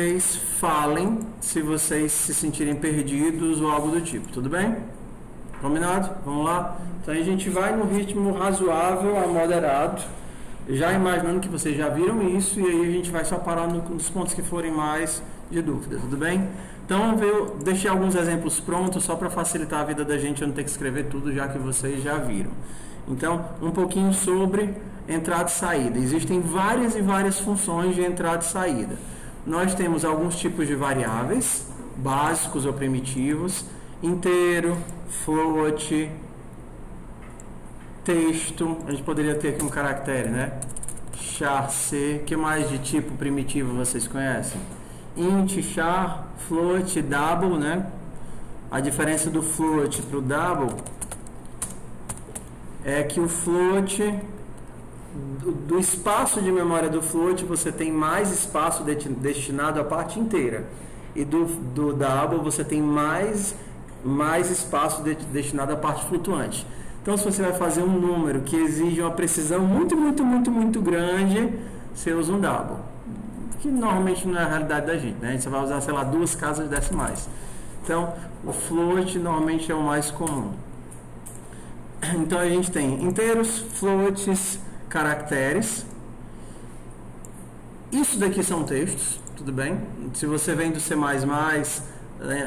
Vocês falem se vocês se sentirem perdidos ou algo do tipo, tudo bem? Combinado? Vamos lá? Então a gente vai no ritmo razoável a moderado, já imaginando que vocês já viram isso, e aí a gente vai só parar nos pontos que forem mais de dúvida, tudo bem? Então eu deixei alguns exemplos prontos só para facilitar a vida da gente, eu não ter que escrever tudo já que vocês já viram. Então, um pouquinho sobre entrada e saída. Existem várias e várias funções de entrada e saída. Nós temos alguns tipos de variáveis, básicos ou primitivos, inteiro, float, texto, a gente poderia ter aqui um caractere, né? Char C, que mais de tipo primitivo vocês conhecem? Int, char, float, double, né? A diferença do float para o double é que o float, do espaço de memória do float, você tem mais espaço destinado à parte inteira, e do double você tem mais espaço destinado à parte flutuante. Então, se você vai fazer um número que exige uma precisão muito grande, você usa um double, que normalmente não é a realidade da gente, né? A gente vai usar, sei lá, 2 casas decimais. Então, o float normalmente é o mais comum. Então, a gente tem inteiros, floats, caracteres. Isso daqui são textos, tudo bem? Se você vem do C++,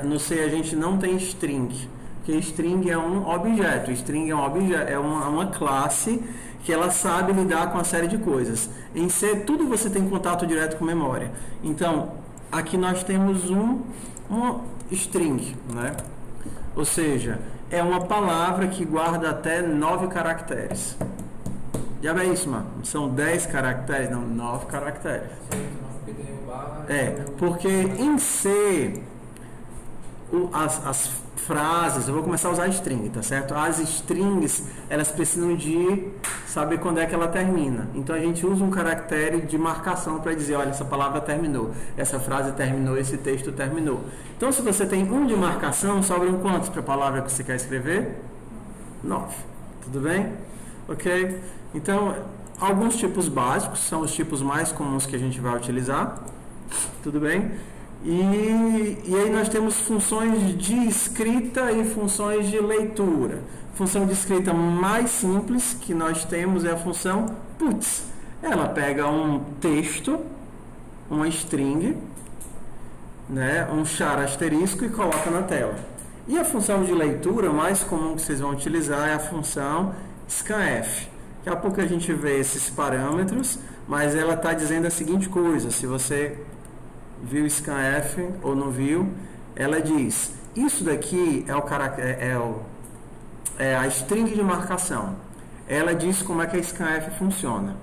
no C a gente não tem string, porque string é um objeto. String é um objeto, é uma classe que ela sabe lidar com uma série de coisas. Em C, tudo você tem contato direto com memória. Então, aqui nós temos um string, né? Ou seja, é uma palavra que guarda até 9 caracteres. Já é isso, mano? São 10 caracteres, não, 9 caracteres. Porque em C, as frases, eu vou começar a usar string, tá certo? As strings, elas precisam de saber quando é que ela termina. Então a gente usa um caractere de marcação para dizer, olha, essa palavra terminou, essa frase terminou, esse texto terminou. Então, se você tem um de marcação, sobram quantos para a palavra que você quer escrever? 9. Tudo bem? Ok? Então, alguns tipos básicos são os tipos mais comuns que a gente vai utilizar. Tudo bem? E aí nós temos funções de escrita e funções de leitura. Função de escrita mais simples que nós temos é a função puts. Ela pega um texto, uma string, né, um char asterisco e coloca na tela. E a função de leitura mais comum que vocês vão utilizar é a função scanf. Daqui a pouco a gente vê esses parâmetros, mas ela está dizendo a seguinte coisa: se você viu scanf ou não viu, ela diz, isso daqui é a string de marcação. Ela diz como é que a scanf funciona.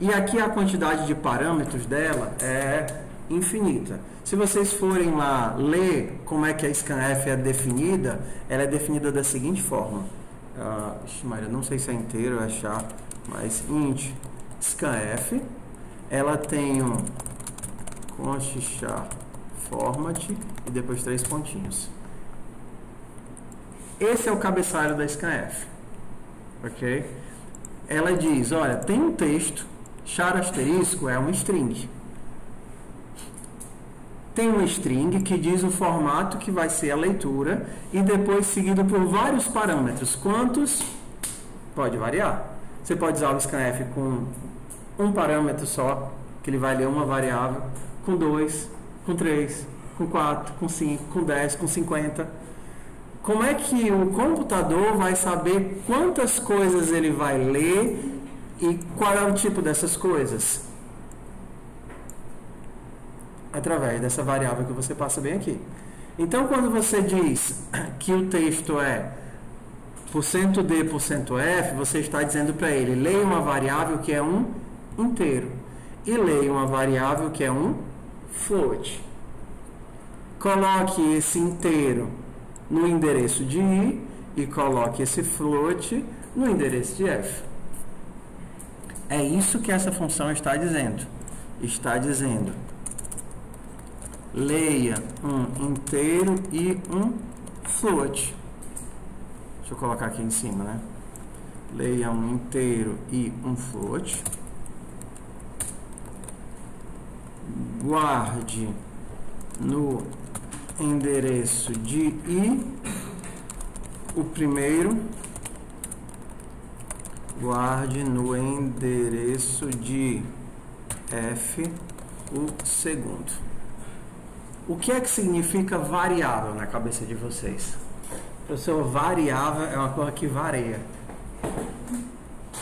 E aqui a quantidade de parâmetros dela é infinita. Se vocês forem lá ler como é que a scanf é definida, ela é definida da seguinte forma. Maria, não sei se é inteiro ou é char, mas int scanf, ela tem um const char format e depois 3 pontinhos. Esse é o cabeçalho da scanf, ok? Ela diz, olha, tem um texto, char asterisco é um string. Tem um string que diz o formato que vai ser a leitura e depois seguido por vários parâmetros. Quantos? Pode variar. Você pode usar o scanf com um parâmetro só, que ele vai ler uma variável, com 2, com 3, com 4, com 5, com 10, com 50. Como é que o computador vai saber quantas coisas ele vai ler e qual é o tipo dessas coisas? Através dessa variável que você passa bem aqui. Então, quando você diz que o texto é %d%f, você está dizendo para ele, leia uma variável que é um inteiro e leia uma variável que é um float. Coloque esse inteiro no endereço de i e coloque esse float no endereço de f. É isso que essa função está dizendo. Está dizendo, leia um inteiro e um float. Deixa eu colocar aqui em cima, né? Leia um inteiro e um float. Guarde no endereço de I o primeiro, guarde no endereço de F o segundo. O que é que significa variável na cabeça de vocês? Professor, variável é uma coisa que varia.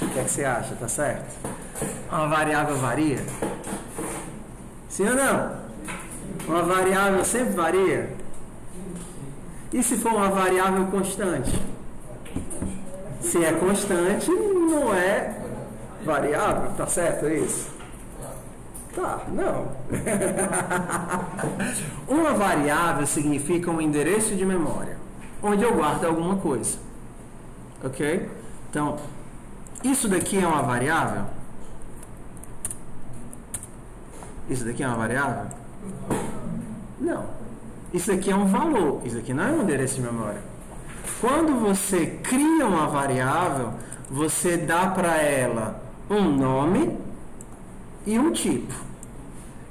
O que é que você acha? Tá certo? Uma variável varia? Sim ou não? Uma variável sempre varia? E se for uma variável constante? Se é constante, não é variável, tá certo isso? Tá, não. Uma variável significa um endereço de memória, onde eu guardo alguma coisa. Ok? Então, isso daqui é uma variável? Isso daqui é uma variável? Não. Isso aqui é um valor. Isso aqui não é um endereço de memória. Quando você cria uma variável, você dá para ela um nome e um tipo.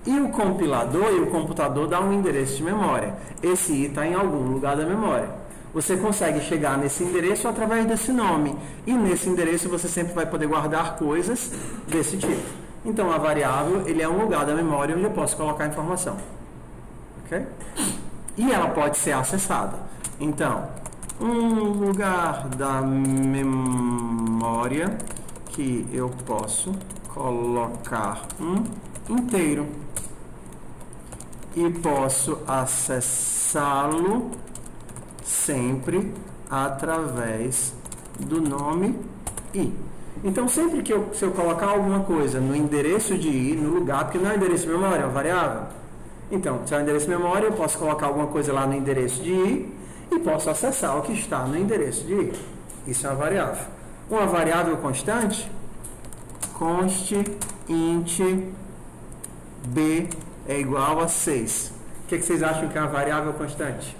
E o compilador e o computador dá um endereço de memória. Esse I está em algum lugar da memória. Você consegue chegar nesse endereço através desse nome. E nesse endereço você sempre vai poder guardar coisas desse tipo. Então a variável ele é um lugar da memória onde eu posso colocar informação. Ok? E ela pode ser acessada. Então, um lugar da memória que eu posso colocar um inteiro e posso acessá-lo sempre através do nome I. Então, sempre que se eu colocar alguma coisa no endereço de I, no lugar, porque não é endereço de memória, é uma variável. Então, se é um endereço de memória, eu posso colocar alguma coisa lá no endereço de I e posso acessar o que está no endereço de I. Isso é uma variável. Uma variável constante, const int b é igual a 6. O que vocês acham que é uma variável constante?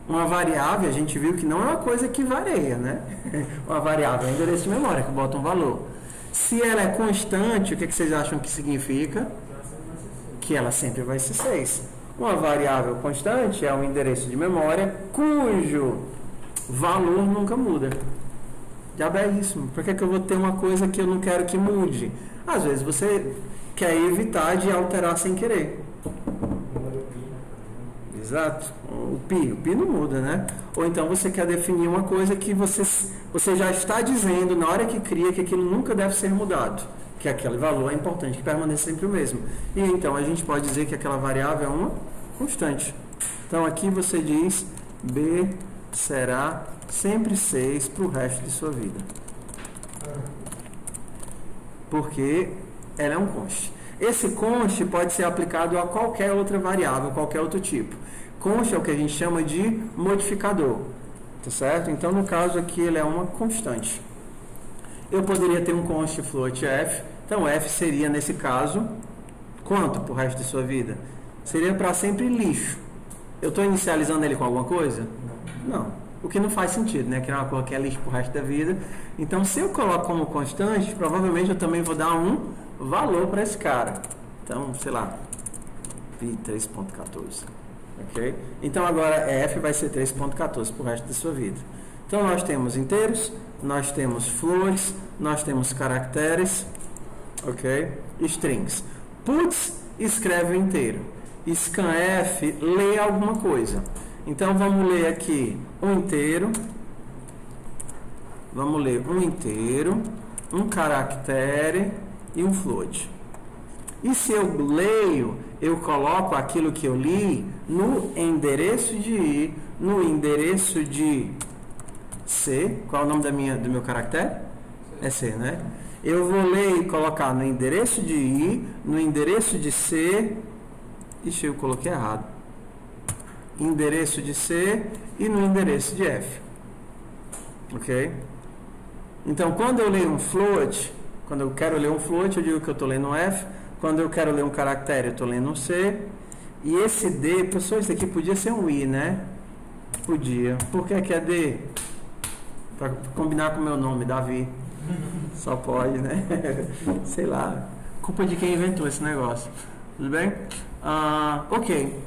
Uma variável, a gente viu que não é uma coisa que varia, né? Uma variável é um endereço de memória, que bota um valor. Se ela é constante, o que vocês acham que significa? Que ela sempre vai ser 6. Uma variável constante é um endereço de memória cujo valor nunca muda. Já é isso. Por que eu vou ter uma coisa que eu não quero que mude? Às vezes você quer evitar de alterar sem querer. Exato. O pi não muda, né? Ou então você quer definir uma coisa que você já está dizendo na hora que cria que aquilo nunca deve ser mudado, que aquele valor é importante, que permaneça sempre o mesmo. E então a gente pode dizer que aquela variável é uma constante. Então aqui você diz B será sempre 6 para o resto de sua vida. Porque ela é um const. Esse const pode ser aplicado a qualquer outra variável, qualquer outro tipo. Const é o que a gente chama de modificador, tá certo? Então, no caso aqui, ele é uma constante. Eu poderia ter um const float f. Então, f seria, nesse caso, quanto para o resto de sua vida? Seria para sempre lixo. Eu estou inicializando ele com alguma coisa? Não. O que não faz sentido, né? Criar uma coisa que é lixo para o resto da vida. Então, se eu coloco como constante, provavelmente eu também vou dar um valor para esse cara. Então, sei lá, pi 3.14. Ok? Então, agora f vai ser 3.14 para o resto da sua vida. Então, nós temos inteiros, nós temos floats, nós temos caracteres, ok? Strings. Puts escreve o inteiro. Scanf lê alguma coisa. Então, vamos ler aqui um inteiro. Vamos ler um inteiro, um caractere e um float. E se eu leio, eu coloco aquilo que eu li no endereço de I, no endereço de C. Qual é o nome do meu caractere? É C, né? Eu vou ler e colocar no endereço de I, no endereço de C. Ixi, eu coloquei errado. Endereço de C e no endereço de F. Ok? Então, quando eu leio um float, quando eu quero ler um float, eu digo que eu estou lendo um F. Quando eu quero ler um caractere, eu estou lendo um C. E esse D, pessoal, isso aqui podia ser um I, né? Podia. Por que é D? Para combinar com o meu nome, Davi. Só pode, né? Sei lá. culpa de quem inventou esse negócio. Tudo bem? Ok.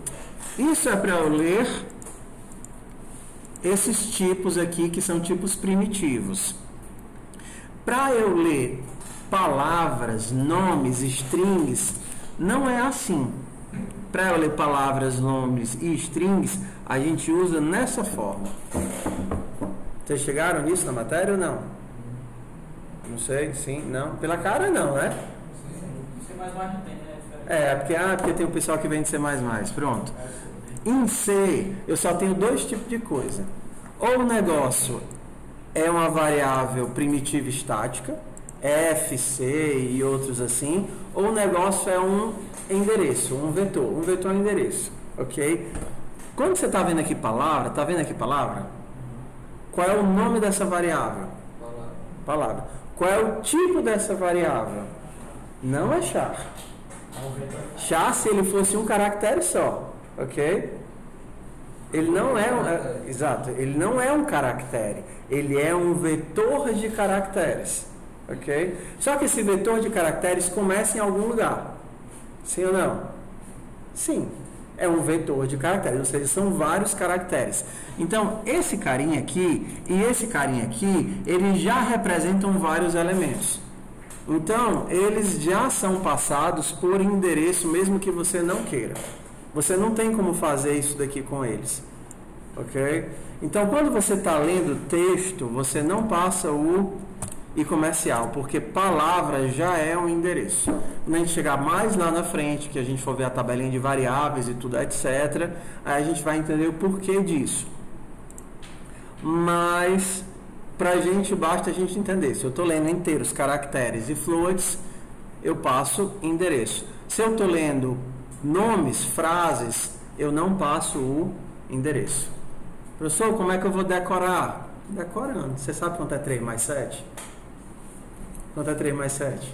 Isso é para eu ler esses tipos aqui, que são tipos primitivos. Para eu ler palavras, nomes, strings, não é assim. Para eu ler palavras, nomes e strings, a gente usa nessa forma. Vocês chegaram nisso na matéria ou não? Não sei, sim, não. Pela cara não, né? C++ não tem, né? Porque tem o pessoal que vem de C++. Pronto. Em C, eu só tenho dois tipos de coisa. Ou o negócio é uma variável primitiva estática, F, C e outros assim, ou o negócio é um endereço, um vetor. Um vetor é um endereço, ok? Quando você está vendo aqui palavra, qual é o nome dessa variável? Palavra. Qual é o tipo dessa variável? Não é char. Char, se ele fosse um caractere só, ok? Ele não é exato, ele não é um caractere, ele é um vetor de caracteres, ok? Só que esse vetor de caracteres começa em algum lugar, sim ou não? Sim, é um vetor de caracteres, ou seja, são vários caracteres. Então, esse carinha aqui e esse carinha aqui, eles já representam vários elementos. Então, eles já são passados por endereço, mesmo que você não queira. Você não tem como fazer isso daqui com eles, ok? Então, quando você está lendo texto, você não passa o e comercial, porque palavra já é um endereço. Quando a gente chegar mais lá na frente, que a gente for ver a tabelinha de variáveis e tudo, etc., aí a gente vai entender o porquê disso. Mas, para a gente, basta a gente entender. Se eu estou lendo inteiros, caracteres e floats, eu passo endereço. Se eu estou lendo nomes, frases, eu não passo o endereço. Professor, como é que eu vou decorar? Decorando. Você sabe quanto é 3 mais 7? Quanto é 3 mais 7?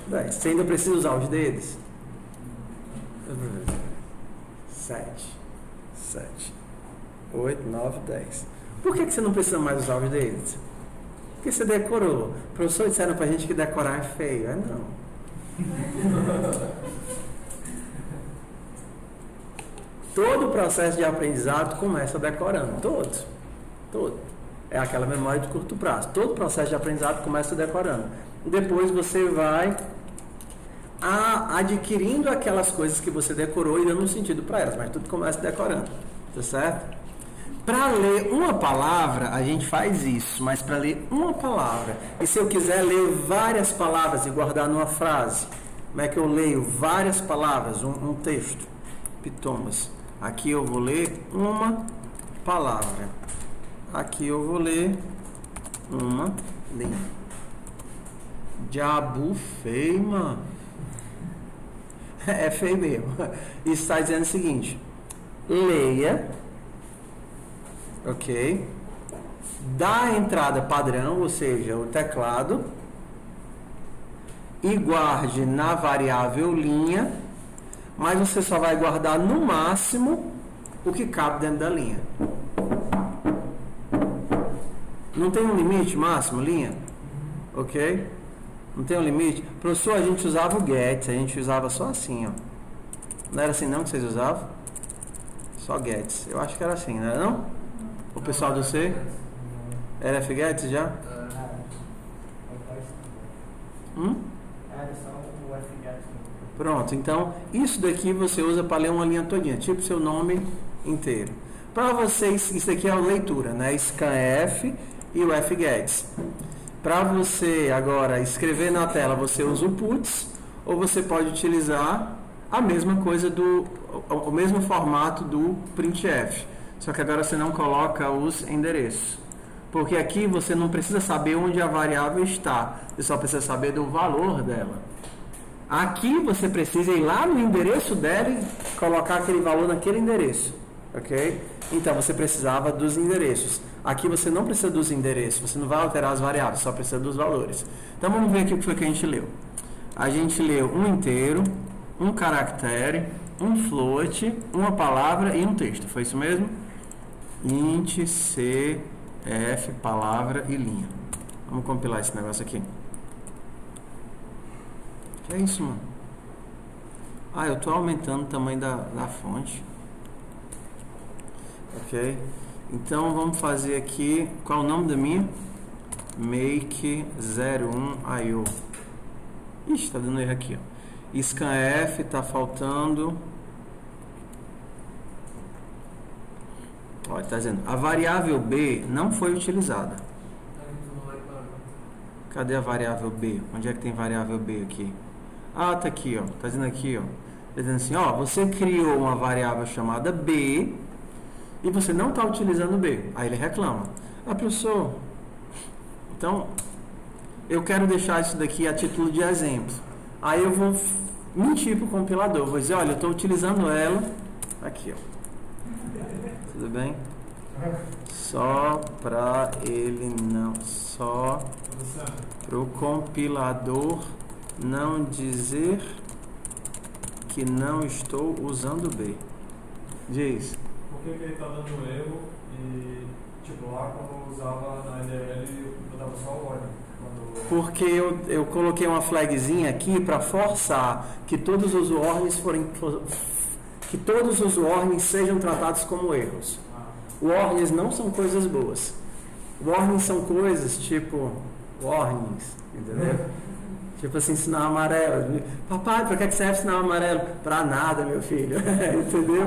10. Você ainda precisa usar os dedos? 7, 8, 9, 10. Por que você não precisa mais usar os dedos? Porque você decorou. Professor, disseram pra gente que decorar é feio. É não. Todo o processo de aprendizado começa decorando. Todo. É aquela memória de curto prazo. Todo o processo de aprendizado começa decorando. Depois você vai adquirindo aquelas coisas que você decorou e dando um sentido para elas. Mas tudo começa decorando. Tá certo? Para ler uma palavra, a gente faz isso. Mas para ler uma palavra, e se eu quiser ler várias palavras e guardar numa frase, como é que eu leio várias palavras, um texto? Pitomas. Aqui eu vou ler uma palavra. Aqui eu vou ler uma linha. Diabo feio, mano. É feio mesmo. Isso está dizendo o seguinte: leia, ok? Dá a entrada padrão, ou seja, o teclado, e guarde na variável linha, mas você só vai guardar no máximo o que cabe dentro da linha. Não tem um limite máximo, linha? Ok? Não tem um limite? Professor, a gente usava o get, a gente usava só assim, ó. Não era assim não que vocês usavam? Só gets. Eu acho que era assim, não era não? O pessoal do C? Era fgets já? Pronto, então isso daqui você usa para ler uma linha todinha, tipo seu nome inteiro. Para vocês, isso aqui é a leitura, né? Scanf e o fgets. Para você agora escrever na tela, você usa o puts, ou você pode utilizar a mesma coisa o mesmo formato do printf. Só que agora você não coloca os endereços. Porque aqui você não precisa saber onde a variável está, você só precisa saber do valor dela. Aqui você precisa ir lá no endereço dela e colocar aquele valor naquele endereço, ok? Então você precisava dos endereços. Aqui você não precisa dos endereços, você não vai alterar as variáveis, só precisa dos valores. Então vamos ver aqui o que foi que a gente leu. A gente leu um inteiro, um caractere, um float, uma palavra e um texto. Foi isso mesmo? Int, C, F, palavra e linha. Vamos compilar esse negócio aqui. Que é isso, mano? Ah, eu estou aumentando o tamanho da fonte. Ok? Então vamos fazer aqui. Qual é o nome da minha? Make01IO. Ixi, tá dando erro aqui, ó. Scanf, tá faltando. Olha, tá dizendo, a variável B não foi utilizada. Cadê a variável B? Onde é que tem variável B aqui? Ah, tá aqui, ó. Tá dizendo aqui, ó. Tá dizendo assim, ó, você criou uma variável chamada B e você não está utilizando B. Aí ele reclama. Ah, professor, então eu quero deixar isso daqui a título de exemplo. Aí eu vou mentir para o compilador. Vou dizer, olha, eu estou utilizando ela. Aqui, ó. Tudo bem? Só para ele não... Só para o compilador não dizer que não estou usando B. Diz. Por que ele está dando erro e, tipo, lá quando eu usava na IDL eu dava só o ordem? Porque eu coloquei uma flagzinha aqui para forçar que todos os warnings sejam tratados como erros. Warnings não são coisas boas. Warnings são coisas tipo warnings, entendeu? Tipo assim, sinal amarelo. Papai, para que serve sinal amarelo? Para nada, meu filho. Entendeu?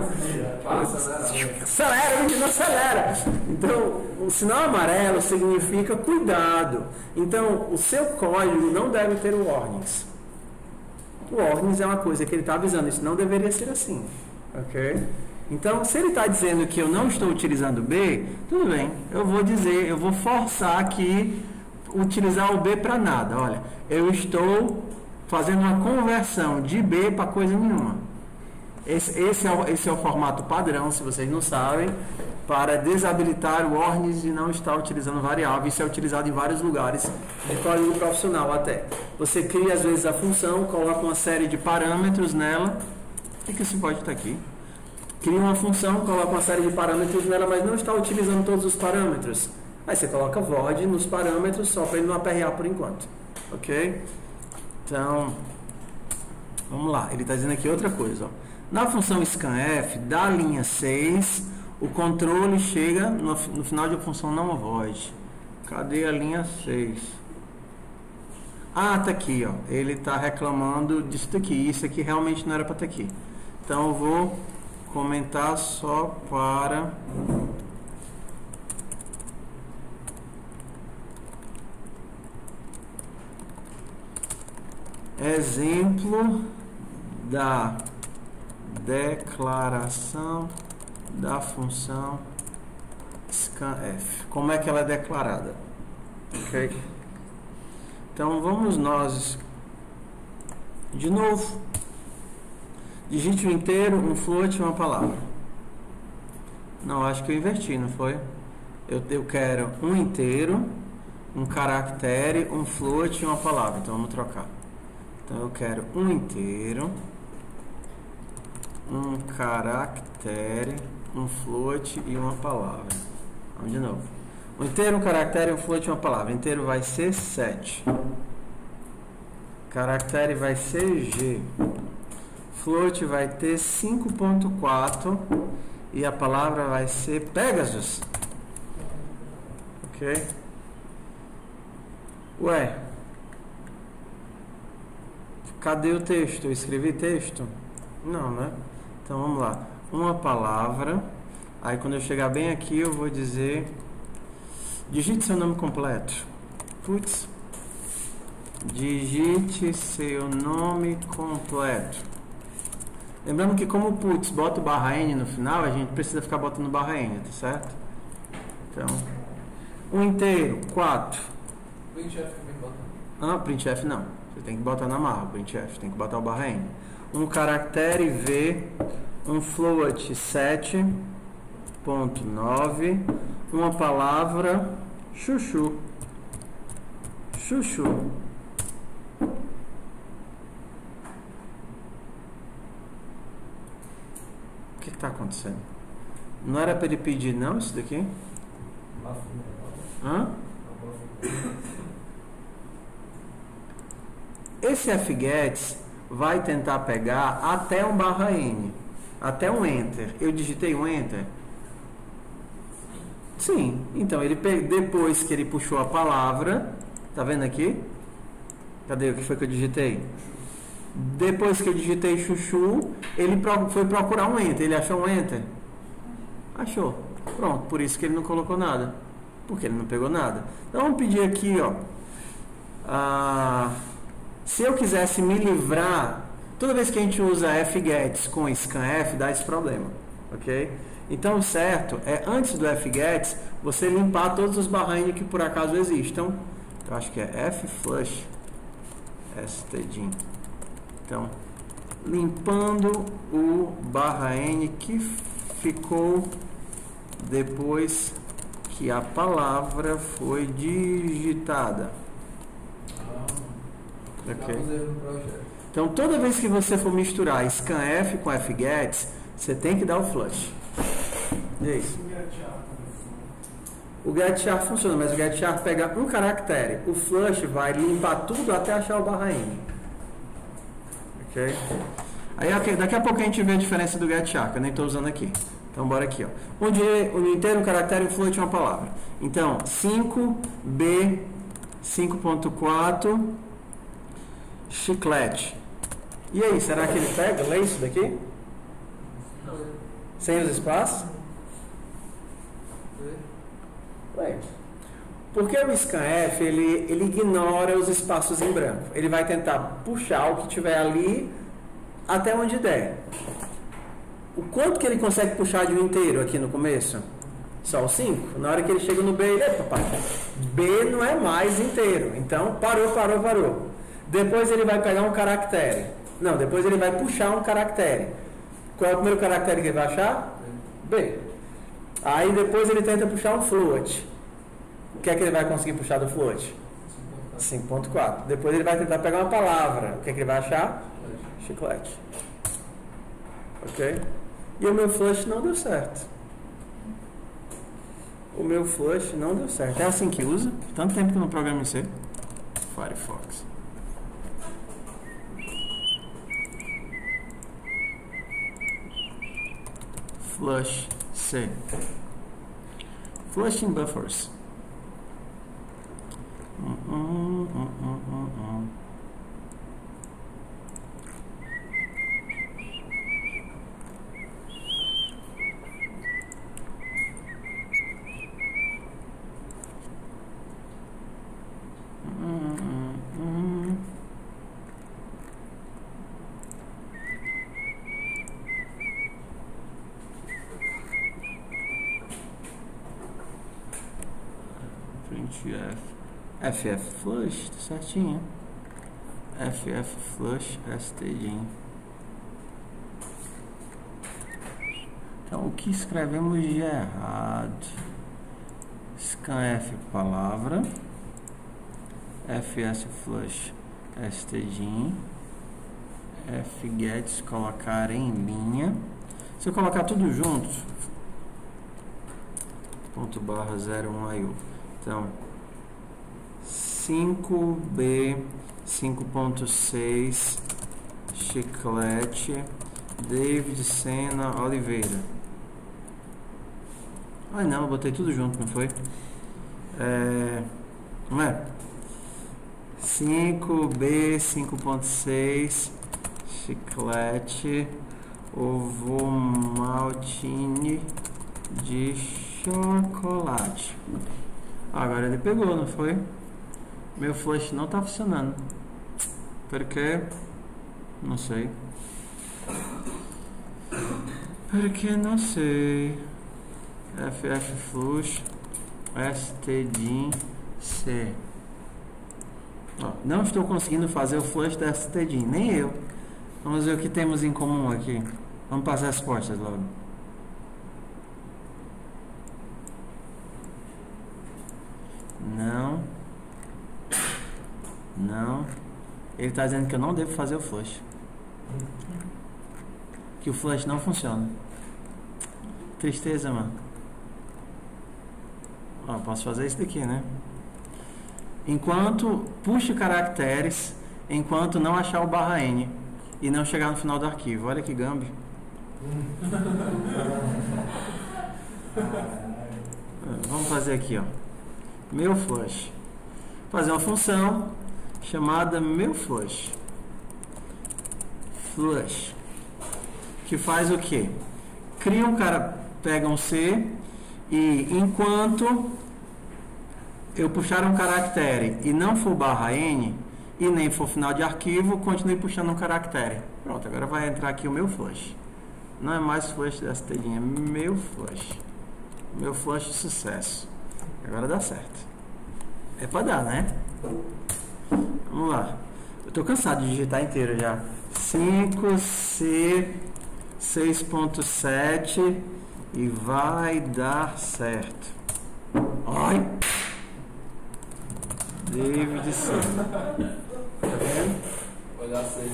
Acelera, menino, acelera. Então, o sinal amarelo significa cuidado. Então, o seu código não deve ter warnings. Warnings é uma coisa que ele está avisando. Isso não deveria ser assim. Ok? Então, se ele está dizendo que eu não estou utilizando B, tudo bem. Eu vou dizer, eu vou forçar aqui utilizar o B para nada. Olha, eu estou fazendo uma conversão de B para coisa nenhuma. Esse é o formato padrão, se vocês não sabem, para desabilitar warnings e não estar utilizando variável. Isso é utilizado em vários lugares de código profissional até. Você cria às vezes a função, coloca uma série de parâmetros nela. O que esse pode estar aqui? Cria uma função, coloca uma série de parâmetros nela, mas não está utilizando todos os parâmetros. Aí você coloca void nos parâmetros só para ele não aperrear por enquanto. Ok? Então, vamos lá. Ele está dizendo aqui outra coisa. Ó. Na função scanf, da linha 6, o controle chega no final de uma função não void. Cadê a linha 6? Ah, tá aqui. Ó. Ele está reclamando disso daqui. Isso aqui realmente não era para estar aqui. Então, eu vou comentar só para... exemplo da declaração da função scanf. Como é que ela é declarada? Ok? Então vamos nós de novo. Digite o inteiro, um float e uma palavra. Não, acho que eu inverti, não foi? Eu quero um inteiro, um caractere, um float e uma palavra. Então vamos trocar. Então eu quero um inteiro, um caractere, um float e uma palavra. Vamos de novo. Um inteiro, um caractere, um float e uma palavra. Inteiro vai ser 7. Caractere vai ser G. Float vai ter 5.4 e a palavra vai ser Pegasus. Ok? Ué, cadê o texto? Eu escrevi texto? Não, né? Então vamos lá. Uma palavra. Aí quando eu chegar bem aqui eu vou dizer... Digite seu nome completo. Putz. Digite seu nome completo. Lembrando que como o putz bota o barra N no final, a gente precisa ficar botando barra N, tá certo? Então, um inteiro, 4. Printf também bota. Ah, printf não. Você tem que botar na marra, printf, tem que botar o barra N. Um caractere V, um float 7.9, uma palavra chuchu. Chuchu. O que está acontecendo? Não era para ele pedir não isso daqui? Hã? esse fgets vai tentar pegar até um /n, até um enter. Eu digitei um enter? Sim. Então, depois que ele puxou a palavra, tá vendo aqui? Cadê o que foi que eu digitei? Depois que eu digitei chuchu, ele foi procurar um enter. Ele achou um enter? Achou. Pronto, por isso que ele não colocou nada. Porque ele não pegou nada. Então, vamos pedir aqui, ó. Se eu quisesse me livrar, toda vez que a gente usa fgets com scanf, dá esse problema. Ok? Então, o certo é, antes do fgets, você limpar todos os /n que por acaso existam. Eu acho que é flush stdin. Então, limpando o /n que ficou depois que a palavra foi digitada. Okay. Então, toda vez que você for misturar scanf com fgets, você tem que dar o flush. E é isso. O getChar funciona, mas o getChar pega um caractere. O flush vai limpar tudo até achar o /n. Ok? Aí daqui a pouco a gente vê a diferença do getChar, que eu nem estou usando aqui. Então, bora aqui, ó. Um inteiro, um caractere, um float, uma palavra. Então, 5B 5.4 chiclete. E aí, será que ele pega? Lê isso daqui? Sem os espaços? Lê. Porque o scanf, ele ignora os espaços em branco. Ele vai tentar puxar o que tiver ali até onde der. O quanto que ele consegue puxar de um inteiro aqui no começo? Só o 5. Na hora que ele chega no B, ele é, papai, B não é mais inteiro. Então, parou. Depois ele vai pegar um caractere. Não, depois ele vai puxar um caractere. Qual é o primeiro caractere que ele vai achar? B. Aí depois ele tenta puxar um float. O que é que ele vai conseguir puxar do float? 5.4. Depois ele vai tentar pegar uma palavra. O que é que ele vai achar? Chiclete. Ok? E o meu flush não deu certo. É assim que usa. Tanto tempo que eu não programo em C. Firefox. Flush C. Flushing buffers. FF flush, tá certinho. FF flush stdin. Então, o que escrevemos de errado? Scanf palavra, fs flush stdin, fgets colocar em linha. Se eu colocar tudo junto, ./01IO. Então, 5B 5.6 chiclete David Sena Oliveira. Ai não, eu botei tudo junto, não foi? Não é? 5B 5.6 chiclete ovo maltine de chocolate. Agora ele pegou, não foi? Meu flush não tá funcionando. Por quê? Não sei. Porque não sei. FF flush stdin C. Ó, não estou conseguindo fazer o flush da stdin, nem eu. Vamos ver o que temos em comum aqui. Vamos passar as respostas logo. Não. Ele está dizendo que eu não devo fazer o flush. Que o flush não funciona. Tristeza, mano. Ó, posso fazer isso daqui, né? Enquanto puxo caracteres, enquanto não achar o barra N e não chegar no final do arquivo. Olha que gambi. Vamos fazer aqui, ó. Meu flush. Fazer uma função chamada meu flush. Flush. Que faz o quê? Cria um cara, pega um C e enquanto eu puxar um caractere e não for barra N e nem for final de arquivo, continue puxando um caractere. Pronto, agora vai entrar aqui o meu flush. Não é mais flush dessa telinha, é meu flush. Meu flush de sucesso. Agora dá certo. É pra dar, né? Vamos lá. Eu tô cansado de digitar inteiro já. 5C 6.7 e vai dar certo. Ai! David C. Tá vendo? Vai dar C.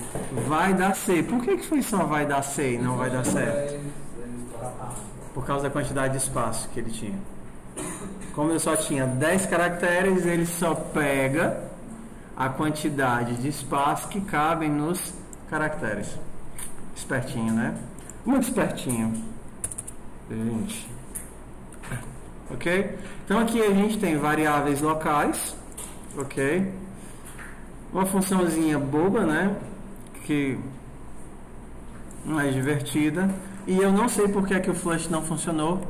Vai dar C. Por que foi só vai dar C e não vai dar certo? Por causa da quantidade de espaço que ele tinha. Como eu só tinha 10 caracteres, ele só pega a quantidade de espaço que cabem nos caracteres. Espertinho, né? Muito espertinho. Gente. Ok? Então aqui a gente tem variáveis locais. Ok? Uma funçãozinha boba, né? Que não é divertida. E eu não sei porque é que o flush não funcionou.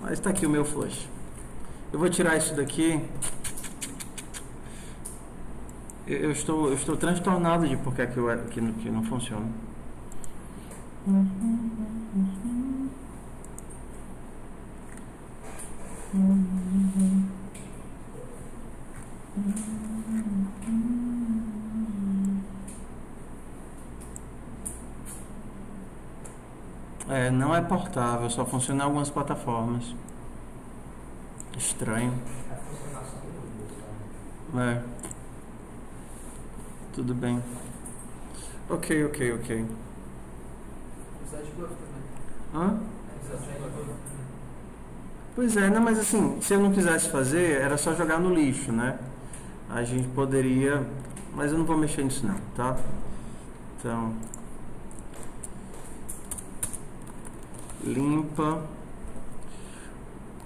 Mas está aqui o meu flush. Eu vou tirar isso daqui. Eu estou transtornado de porque é que não funciona. Não é portável, só funciona em algumas plataformas. Estranho. Tudo bem. Ok. Precisa de buff também. Hã? Precisa de buff. Pois é, não, mas assim, se eu não quisesse fazer, era só jogar no lixo, né? A gente poderia, mas eu não vou mexer nisso não, tá? Então, limpa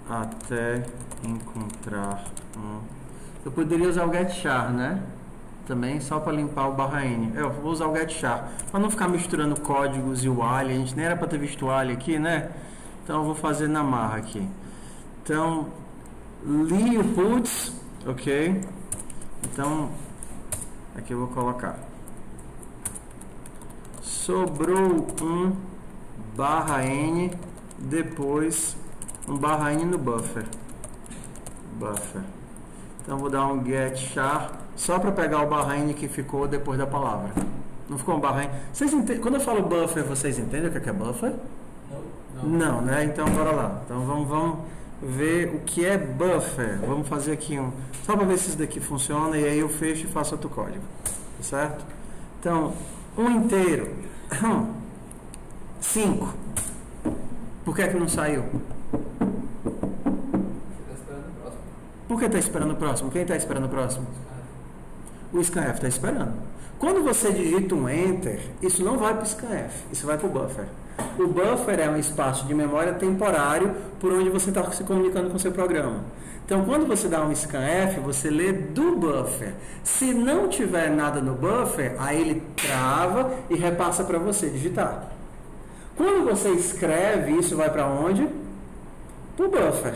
até encontrar um. Eu poderia usar o getChar, né? Também só para limpar o barra N. Eu vou usar o getChar para não ficar misturando códigos e o ali. A gente nem era para ter visto o ali aqui, né? Então eu vou fazer na marra aqui. Então, li o puts, ok? Então, aqui eu vou colocar. Sobrou um barra N, depois um barra N no buffer. Então, eu vou dar um getChar só para pegar o barra N que ficou depois da palavra. Não ficou um barra N? Vocês entendem? Quando eu falo buffer, vocês entendem o que é buffer? Não, né? Então, bora lá. Então, vamos ver o que é buffer. Vamos fazer aqui só para ver se isso daqui funciona e aí eu fecho e faço outro código. Tá certo? Então, um inteiro. 5. Por que é que não saiu? Por que está esperando o próximo? Quem está esperando o próximo? O scanf está esperando. Quando você digita um enter, isso não vai para o scanf, isso vai para o buffer. O buffer é um espaço de memória temporário por onde você está se comunicando com o seu programa. Então, quando você dá um scanf, você lê do buffer. Se não tiver nada no buffer, aí ele trava e repassa para você digitar. Quando você escreve, isso vai para onde? Para o buffer.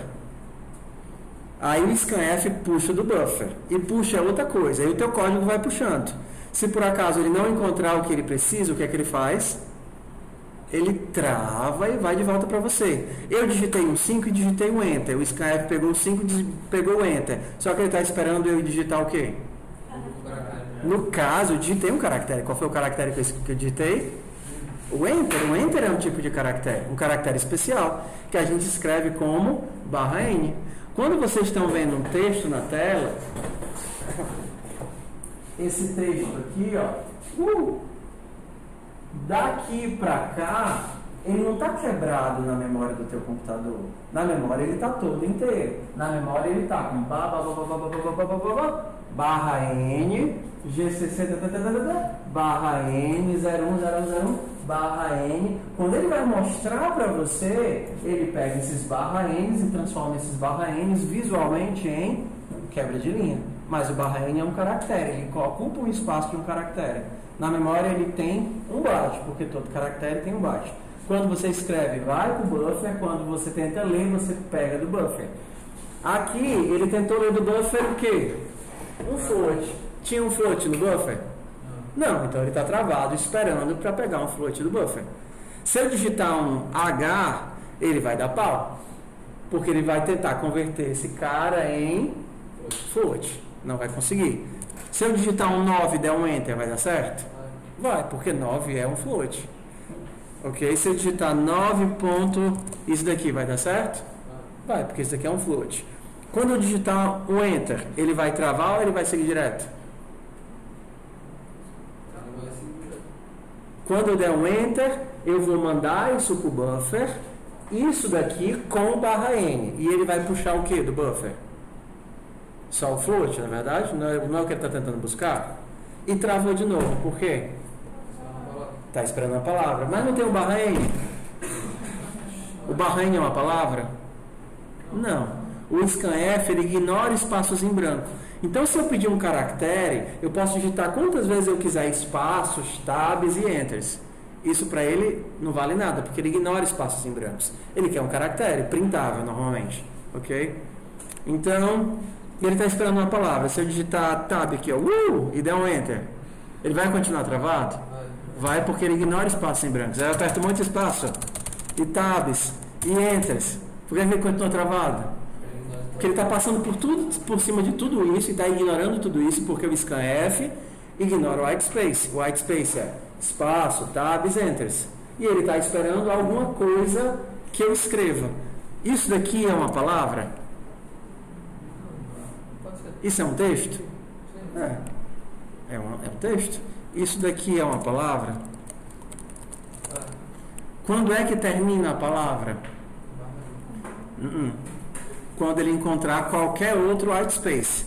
Aí o scanf puxa do buffer. E puxa outra coisa. Aí o teu código vai puxando. Se por acaso ele não encontrar o que ele precisa, o que é que ele faz? Ele trava e vai de volta para você. Eu digitei um 5 e digitei um Enter. O scanf pegou o 5 e pegou o Enter. Só que ele está esperando eu digitar o quê? No caso, eu digitei um caractere. Qual foi o caractere que eu digitei? O Enter. O Enter é um tipo de caractere. Um caractere especial que a gente escreve como barra N. Quando vocês estão vendo um texto na tela, esse texto aqui, ó, daqui para cá, ele não está quebrado na memória do teu computador. Na memória ele está todo inteiro. Na memória ele está com barra N, GCC, barra N, 010101, barra N. Quando ele vai mostrar para você, ele pega esses barra N's e transforma esses barra N's visualmente em quebra de linha. Mas o barra N é um caractere, ele ocupa um espaço de um caractere. Na memória ele tem um byte, porque todo caractere tem um byte. Quando você escreve, vai para o buffer. Quando você tenta ler, você pega do buffer. Aqui, ele tentou ler do buffer o quê? Um float. Tinha um float no buffer? Não, então ele está travado, esperando para pegar um float do buffer. Se eu digitar um H, ele vai dar pau. Porque ele vai tentar converter esse cara em float. Não vai conseguir. Se eu digitar um 9 e der um Enter, vai dar certo? Vai, porque 9 é um float. Ok? Se eu digitar 9 ponto, isso daqui vai dar certo? Vai, porque isso daqui é um float. Quando eu digitar o Enter, ele vai travar ou ele vai seguir direto? Quando eu der um Enter, eu vou mandar isso para o buffer, isso daqui com barra N. E ele vai puxar o que do buffer? Só o float, na verdade? Não é o que ele está tentando buscar? E travou de novo. Por quê? Está esperando a palavra. Mas não tem o barra N. O barra N é uma palavra? Não. O scanf, ele ignora espaços em branco. Então, se eu pedir um caractere, eu posso digitar quantas vezes eu quiser espaços, tabs e enters. Isso para ele não vale nada, porque ele ignora espaços em brancos. Ele quer um caractere, printável normalmente. Ok? Então, ele está esperando uma palavra. Se eu digitar tab aqui, ó, e der um enter, ele vai continuar travado? Vai, porque ele ignora espaços em brancos. Aí eu aperto muito espaço, e tabs, e enters. Por que ele continua travado? Porque ele está passando por cima de tudo isso e está ignorando tudo isso, porque o scanf ignora o white space. O white space é espaço, tabs, enters. E ele está esperando alguma coisa que eu escreva. Isso daqui é uma palavra? Isso é um texto? É um texto. Isso daqui é uma palavra? Quando é que termina a palavra? Quando ele encontrar qualquer outro white space.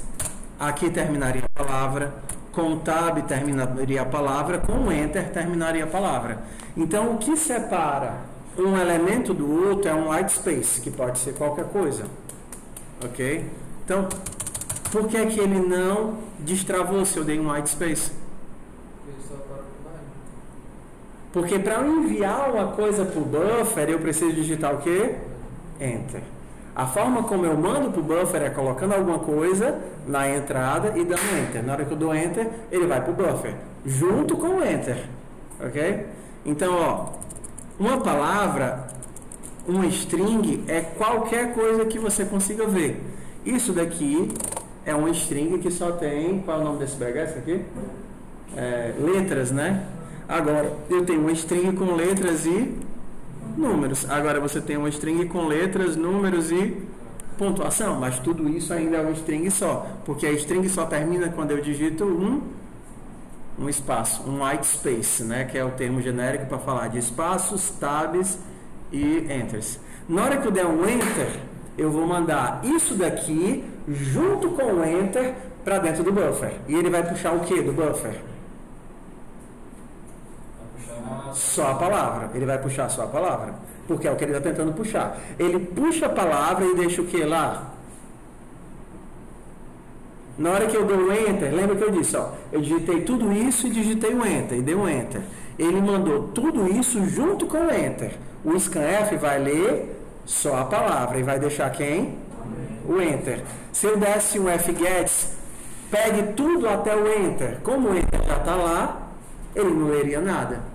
Aqui terminaria a palavra, com tab terminaria a palavra, com enter terminaria a palavra. Então, o que separa um elemento do outro é um white space, que pode ser qualquer coisa. Ok? Então, por que que ele não destravou se eu dei um white space? Porque para eu enviar uma coisa para o buffer, eu preciso digitar o quê? Enter. A forma como eu mando para o buffer é colocando alguma coisa na entrada e dando enter. Na hora que eu dou enter, ele vai para o buffer, junto com o enter. Ok? Então, ó, uma palavra, uma string, é qualquer coisa que você consiga ver. Isso daqui é uma string que só tem, qual é o nome desse bagaço aqui? Letras, né? Agora, eu tenho uma string com letras e números. Agora você tem uma string com letras, números e pontuação, mas tudo isso ainda é uma string só, porque a string só termina quando eu digito um espaço, um white space, né, que é o termo genérico para falar de espaços, tabs e enters. Na hora que eu der um enter, eu vou mandar isso daqui junto com o enter para dentro do buffer. E ele vai puxar o que do buffer? Só a palavra. Ele vai puxar só a palavra, porque é o que ele está tentando puxar. Ele puxa a palavra e deixa o que lá? Na hora que eu dou o enter, lembra que eu disse, ó, eu digitei tudo isso e digitei o enter, e dei um enter. Ele mandou tudo isso junto com o enter. O scanf vai ler só a palavra e vai deixar quem? O enter. Se eu desse um fgets, pegue tudo até o enter. Como o enter já está lá, ele não leria nada.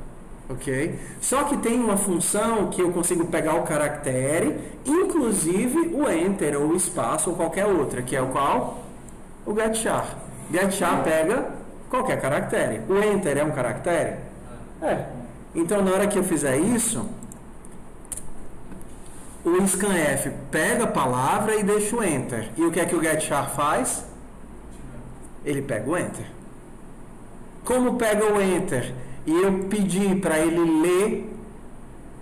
Ok? Só que tem uma função que eu consigo pegar o caractere, inclusive o enter, ou o espaço, ou qualquer outra, que é o qual? O getChar. GetChar pega qualquer caractere. O enter é um caractere? Então, na hora que eu fizer isso, o scanf pega a palavra e deixa o enter. E o que é que o getChar faz? Ele pega o enter. Como pega o enter? E eu pedi para ele ler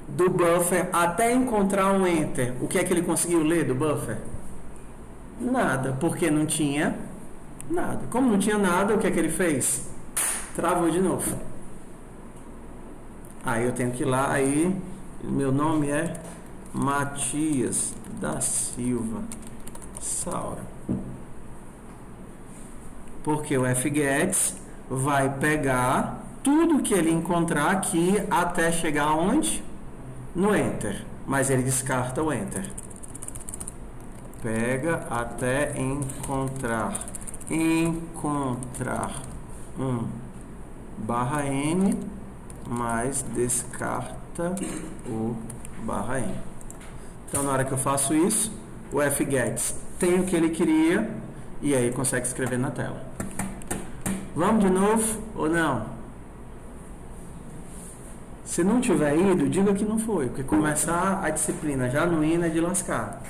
do buffer até encontrar um enter. O que é que ele conseguiu ler do buffer? Nada, porque não tinha Nada. Como não tinha nada, o que é que ele fez? Travou de novo. Aí eu tenho que ir lá, aí meu nome é Matias da Silva Saura. Porque o fgets vai pegar tudo que ele encontrar aqui até chegar onde? No Enter. Mas ele descarta o Enter. Pega até encontrar /n, mas descarta o /n. Então, na hora que eu faço isso, o fgets tem o que ele queria e aí consegue escrever na tela. Vamos de novo ou não? Se não tiver ido, diga que não foi, porque começar a disciplina já no hino é de lascar.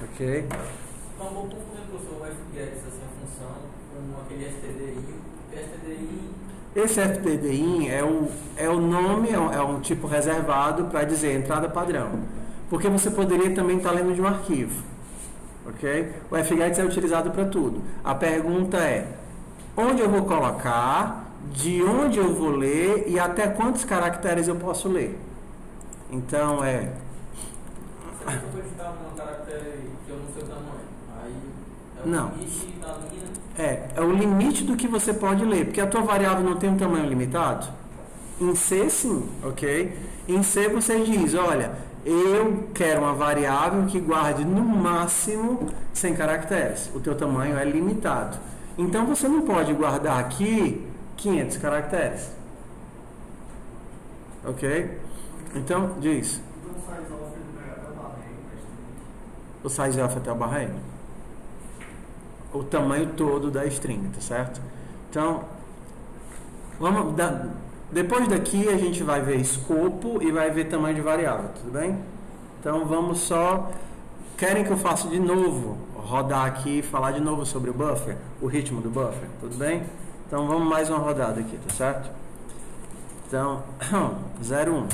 Ok? Então, vou confundir, professor, o fgets, assim, a função, com aquele stdi. Esse stdi é o nome, é um tipo reservado para dizer entrada padrão. Porque você poderia também estar lendo de um arquivo. Ok? O fgets é utilizado para tudo. A pergunta é, onde eu vou colocar, de onde eu vou ler e até quantos caracteres eu posso ler. Então é... Você pode digitar um caractere que eu não sei o tamanho. Aí é o Não. limite da linha. É o limite do que você pode ler, porque a tua variável não tem um tamanho limitado. Em C, sim, ok? Em C você diz, olha, eu quero uma variável que guarde no máximo 100 caracteres. O teu tamanho é limitado. Então você não pode guardar aqui 500 caracteres. Ok? Então, diz. O size of até o /n. O tamanho todo da string, tá certo? Então, depois daqui a gente vai ver escopo e vai ver tamanho de variável, tudo bem? Então vamos só... Querem que eu faça de novo? Rodar aqui e falar de novo sobre o buffer? O ritmo do buffer, tudo bem? Então vamos mais uma rodada aqui, tá certo? Então, 0,1.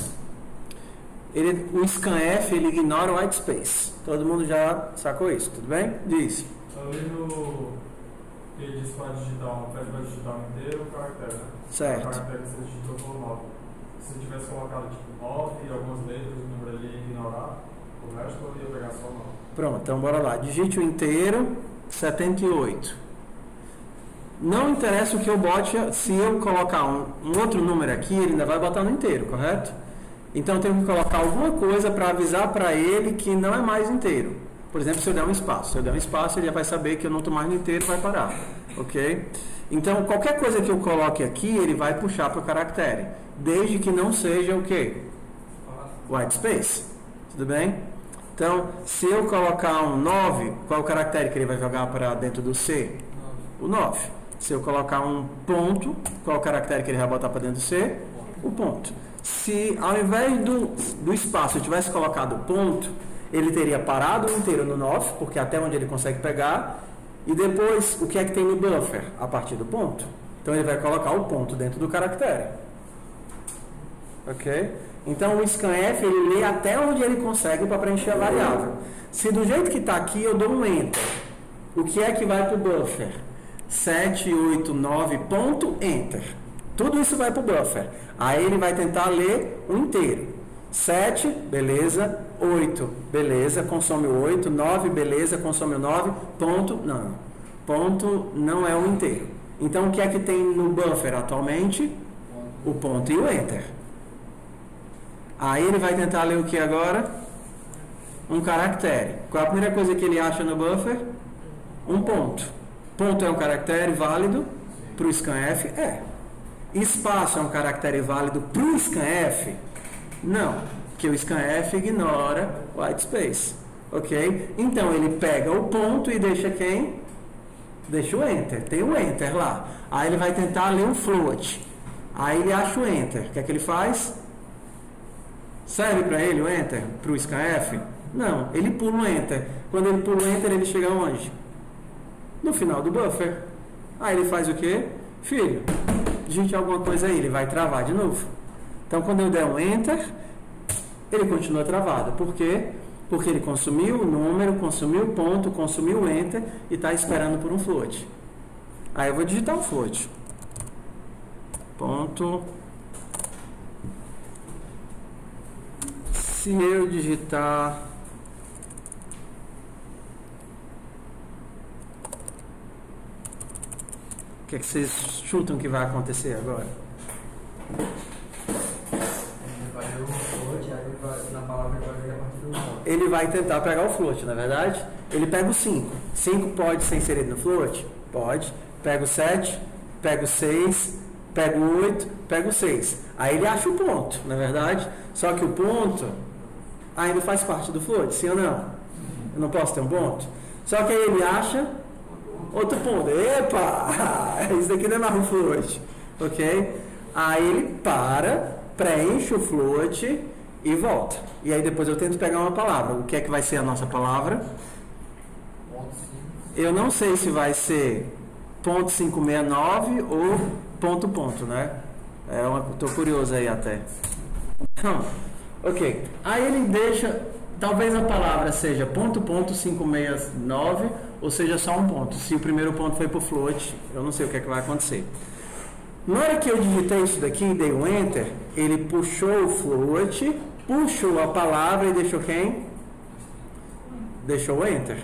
O scanf ele ignora o white space. Todo mundo já sacou isso, tudo bem? Diz. Ali no que ele diz para digitar, pede para digitar inteiro o caractere, né? Certo. O caractere que você digitou foi 9. Se você tivesse colocado tipo 9 e algumas letras, o número ali ia ignorar, o resto eu ia pegar só 9. Pronto, então bora lá. Digite o inteiro, 78. Não interessa o que eu bote, se eu colocar um outro número aqui, ele ainda vai botar no inteiro, correto? Então eu tenho que colocar alguma coisa para avisar para ele que não é mais inteiro. Por exemplo, se eu der um espaço. Se eu der um espaço, ele já vai saber que eu não estou mais no inteiro e vai parar. Ok? Então, qualquer coisa que eu coloque aqui, ele vai puxar para o caractere. Desde que não seja o quê? White space. Tudo bem? Então, se eu colocar um 9, qual é o caractere que ele vai jogar para dentro do C? O 9. Se eu colocar um ponto, qual é o caractere que ele vai botar para dentro do C? O ponto. Se ao invés do espaço eu tivesse colocado o ponto, ele teria parado o inteiro no 9, porque até onde ele consegue pegar, e depois o que é que tem no buffer? A partir do ponto. Então ele vai colocar o ponto dentro do caractere. Ok? Então o scanf ele lê até onde ele consegue para preencher a variável. Se do jeito que está aqui eu dou um enter, o que é que vai para o buffer? 789 ponto enter. Tudo isso vai para o buffer. Aí ele vai tentar ler o inteiro. 7, beleza. 8, beleza, consome o 8. 9, beleza, consome o 9. Ponto, não. Ponto não é o inteiro. Então, o que é que tem no buffer atualmente? O ponto e o enter. Aí ele vai tentar ler o que agora? Um caractere. Qual é a primeira coisa que ele acha no buffer? Um ponto. Ponto é um caractere válido para o scanf? É. Espaço é um caractere válido para o scanf? Não, porque o scanf ignora o white space, ok? Então ele pega o ponto e deixa quem? Deixa o enter, tem o enter lá. Aí ele vai tentar ler um float. Aí ele acha o enter. O que é que ele faz? Serve para ele o enter? Para o scanf? Não, ele pula o enter. Quando ele pula o enter, ele chega onde? No final do buffer. Aí ele faz o quê? Filho, digite alguma coisa aí, ele vai travar de novo. Então, quando eu der um enter, ele continua travado. Por quê? Porque ele consumiu o número, consumiu o ponto, consumiu o enter e está esperando por um float. Aí eu vou digitar um float. Ponto. Se eu digitar o que é que vocês chutam que vai acontecer agora? Ele vai tentar pegar o float, na verdade. Ele pega o 5. 5 pode ser inserido no float? Pode. Pega o 7, pega o 6, pega o 8, pega o 6. Aí ele acha o ponto, na verdade. Só que o ponto ainda faz parte do float, sim ou não? Eu não posso ter um ponto? Só que aí ele acha outro ponto. Epa! Isso daqui não é mais um float. Ok? Aí ele preenche o float e volta. E aí depois eu tento pegar uma palavra. O que é que vai ser a nossa palavra? Eu não sei se vai ser ponto 569 ou ponto, né? Tô curioso aí até. Então, ok. Aí ele deixa, talvez a palavra seja ponto 569 ou seja só um ponto. Se o primeiro ponto foi pro float, eu não sei o que é que vai acontecer. Na hora que eu digitei isso daqui e dei um enter, ele puxou o float, puxou a palavra e deixou quem? Deixou o enter.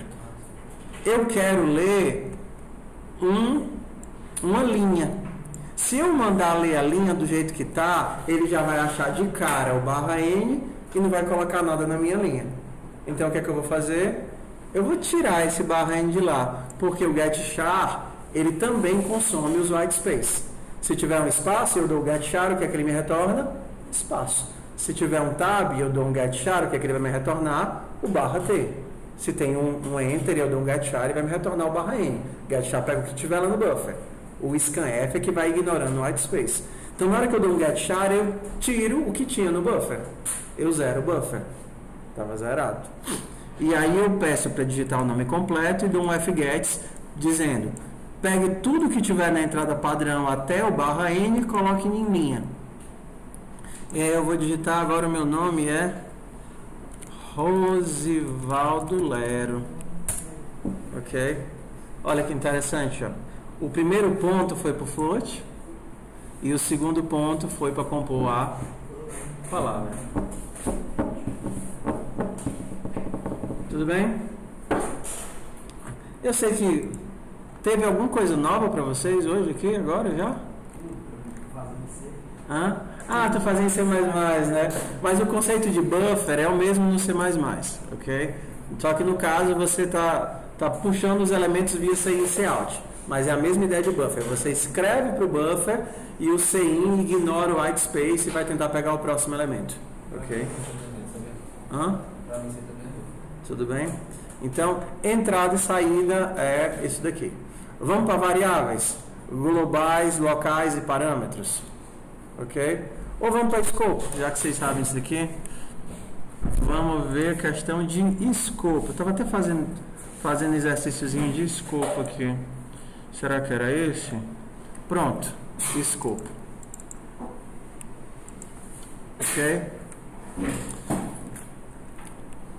Eu quero ler uma linha. Se eu mandar ler a linha do jeito que está, ele já vai achar de cara o /n e não vai colocar nada na minha linha. Então o que é que eu vou fazer? Eu vou tirar esse /n de lá, porque o getChar, ele também consome os white space. Se tiver um espaço, eu dou o getChar, o que é que ele me retorna? Espaço. Se tiver um tab, eu dou um getChar, o que é que ele vai me retornar? O /t. Se tem um enter, eu dou um getChar e vai me retornar o /n. getChar pega o que tiver lá no buffer. O scanf é que vai ignorando o white space. Então, na hora que eu dou um getChar, eu tiro o que tinha no buffer. Eu zero o buffer. Estava zerado. E aí eu peço para digitar o nome completo e dou um fgets dizendo: pegue tudo que tiver na entrada padrão até o /n e coloque em linha. E aí eu vou digitar agora, o meu nome é Rosivaldo Lero. Ok? Olha que interessante, ó. O primeiro ponto foi para o float e o segundo ponto foi para compor a palavra. Tudo bem? Eu sei que teve alguma coisa nova para vocês hoje aqui, agora já? Tô fazendo C++, né? Mas o conceito de buffer é o mesmo no C++, ok? Só que no caso você tá puxando os elementos via CIN e Cout. Mas é a mesma ideia de buffer. Você escreve para o buffer e o CIN ignora o white space e vai tentar pegar o próximo elemento. Ok? Tudo bem? Então, entrada e saída é isso daqui. Vamos para variáveis globais, locais e parâmetros. Ok? Ou vamos para escopo, já que vocês sabem isso daqui. Vamos ver a questão de escopo. Eu estava até fazendo exercíciozinho de escopo aqui. Será que era esse? Pronto, escopo. Ok?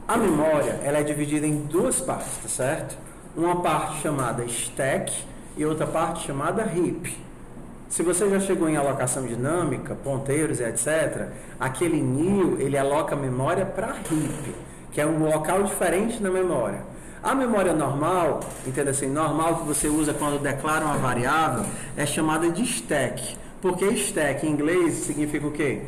A memória, ela é dividida em duas partes, tá certo? Uma parte chamada stack e outra parte chamada heap. Se você já chegou em alocação dinâmica, ponteiros e etc., aquele new, ele aloca a memória para heap, que é um local diferente na memória. A memória normal, entenda assim, normal que você usa quando declara uma variável, é chamada de stack. Porque stack em inglês significa o quê?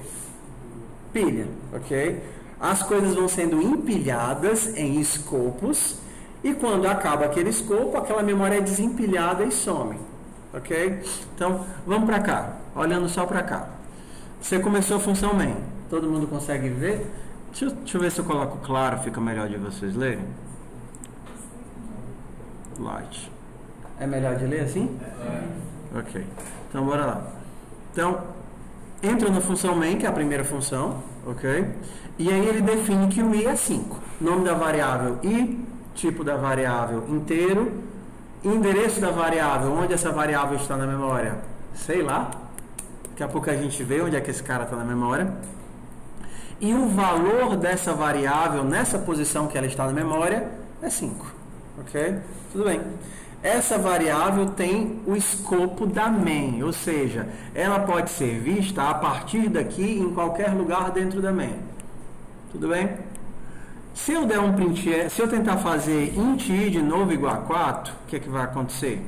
Pilha, ok? As coisas vão sendo empilhadas em escopos e quando acaba aquele escopo, aquela memória é desempilhada e some, ok? Então, vamos para cá, olhando só para cá. Você começou a função main, todo mundo consegue ver? Deixa eu ver se eu coloco claro, fica melhor de vocês lerem. Light. É melhor de ler assim? Ok. Então, bora lá. Então, entra na função main, que é a primeira função, ok? E aí ele define que o i é 5. Nome da variável i, tipo da variável inteiro, endereço da variável, onde essa variável está na memória? Sei lá. Daqui a pouco a gente vê onde é que esse cara está na memória. e o valor dessa variável nessa posição que ela está na memória é 5. Ok? Tudo bem. Essa variável tem o escopo da main, ou seja, ela pode ser vista a partir daqui em qualquer lugar dentro da main. Tudo bem? Se eu der um print, se eu tentar fazer int i de novo igual a 4, o que é que vai acontecer?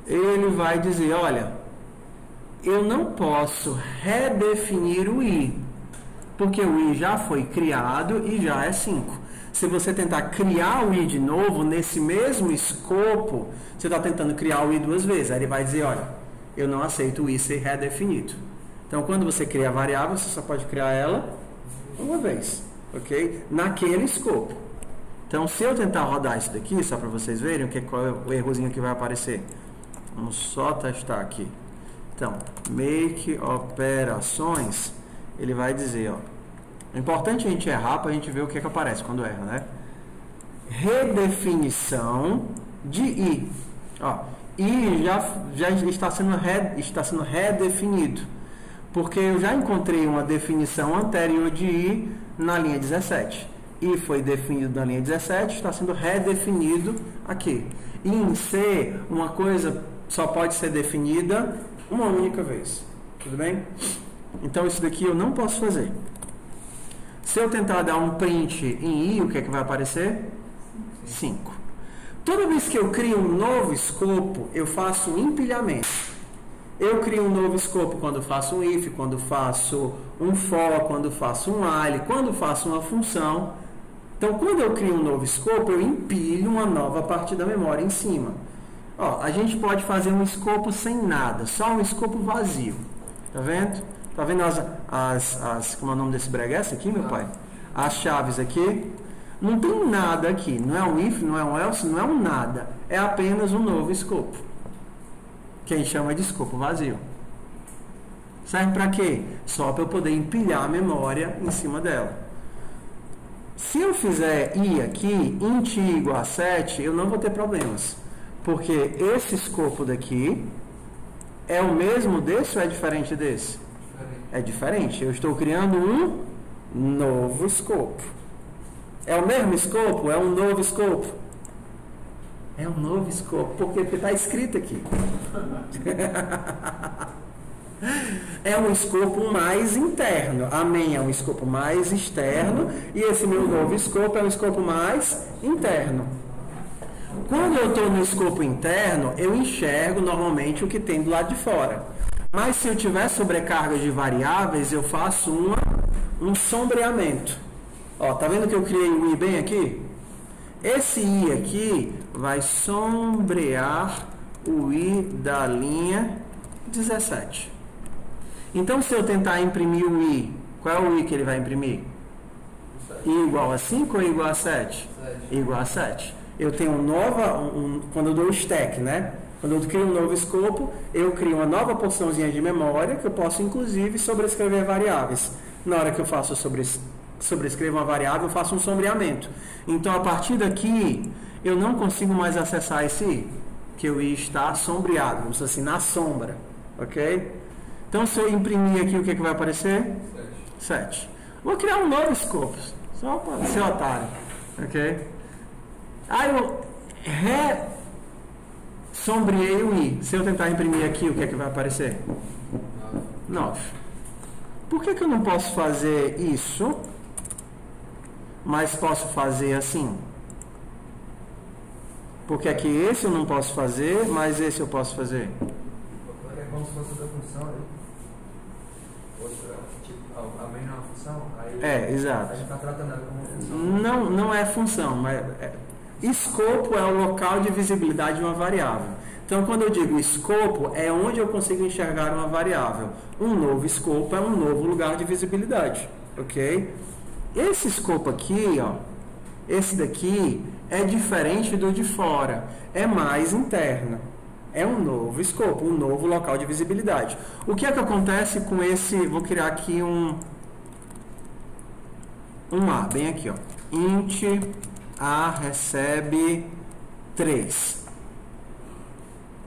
Ele vai dizer, olha, eu não posso redefinir o i, porque o i já foi criado e já é 5. Se você tentar criar o i de novo, nesse mesmo escopo, você está tentando criar o i duas vezes. Aí ele vai dizer, olha, eu não aceito o i ser redefinido. Então, quando você cria a variável, você só pode criar ela uma vez, ok? Naquele escopo. Então, se eu tentar rodar isso daqui, só para vocês verem qual é o errozinho que vai aparecer. Vamos só testar aqui. Então, make operações, ele vai dizer, ó, é importante a gente errar para a gente ver o que é que aparece quando erra, né? Redefinição de i. Ó, i já está sendo redefinido, porque eu já encontrei uma definição anterior de i na linha 17. I foi definido na linha 17, está sendo redefinido aqui. E em C, uma coisa só pode ser definida uma única vez. Tudo bem? Então, isso daqui eu não posso fazer. Se eu tentar dar um print em i, o que é que vai aparecer? 5. Toda vez que eu crio um novo escopo, eu faço um empilhamento. Eu crio um novo escopo quando faço um if, quando faço um for, quando faço um while, quando faço uma função. Então, quando eu crio um novo escopo, eu empilho uma nova parte da memória em cima. Ó, a gente pode fazer um escopo sem nada, só um escopo vazio. Tá vendo? Tá vendo como é o nome desse breguesse aqui, meu pai? As chaves aqui. Não tem nada aqui. Não é um if, não é um else, não é um nada. É apenas um novo escopo. Que a gente chama de escopo vazio. Serve para quê? Só para eu poder empilhar a memória em cima dela. Se eu fizer i aqui, int i igual a 7, eu não vou ter problemas. Porque esse escopo daqui é o mesmo desse ou é diferente desse? É diferente. Eu estou criando um novo escopo. É o mesmo escopo? É um novo escopo? É um novo escopo. Por quê? Porque está escrito aqui. É um escopo mais interno. A main é um escopo mais externo. E esse meu novo escopo é um escopo mais interno. Quando eu estou no escopo interno, eu enxergo normalmente o que tem do lado de fora. Mas se eu tiver sobrecarga de variáveis, eu faço um sombreamento. Ó, tá vendo que eu criei o i bem aqui? Esse i aqui vai sombrear o i da linha 17. Então, se eu tentar imprimir o i, qual é o i que ele vai imprimir? I igual a 5 ou I igual a 7? I igual a 7. Eu tenho quando eu dou o stack, né? Quando eu crio um novo escopo, eu crio uma nova porçãozinha de memória que eu posso, inclusive, sobrescrever variáveis. Na hora que eu faço sobrescrever uma variável, eu faço um sombreamento. Então, a partir daqui, eu não consigo mais acessar esse i, que o i está sombreado, vamos dizer assim, na sombra. Ok? Então, se eu imprimir aqui, o que, é que vai aparecer? 7. Vou criar um novo escopo, só para ser otário. Ok? Aí eu sombreei o i. Se eu tentar imprimir aqui, o que é que vai aparecer? 9. Por que eu não posso fazer isso, mas posso fazer assim? Porque aqui esse eu não posso fazer, mas esse eu posso fazer. É como se fosse outra função aí. A main não é uma função? Aí exato. A gente está tratando ela como uma função. Não é função, mas escopo é o local de visibilidade de uma variável. Então, quando eu digo escopo, é onde eu consigo enxergar uma variável. Um novo escopo é um novo lugar de visibilidade, ok? Esse escopo aqui, ó, esse daqui é diferente do de fora, é mais interno. É um novo escopo, um novo local de visibilidade. O que é que acontece com esse? Vou criar aqui um A, bem aqui, ó. Int A recebe 3.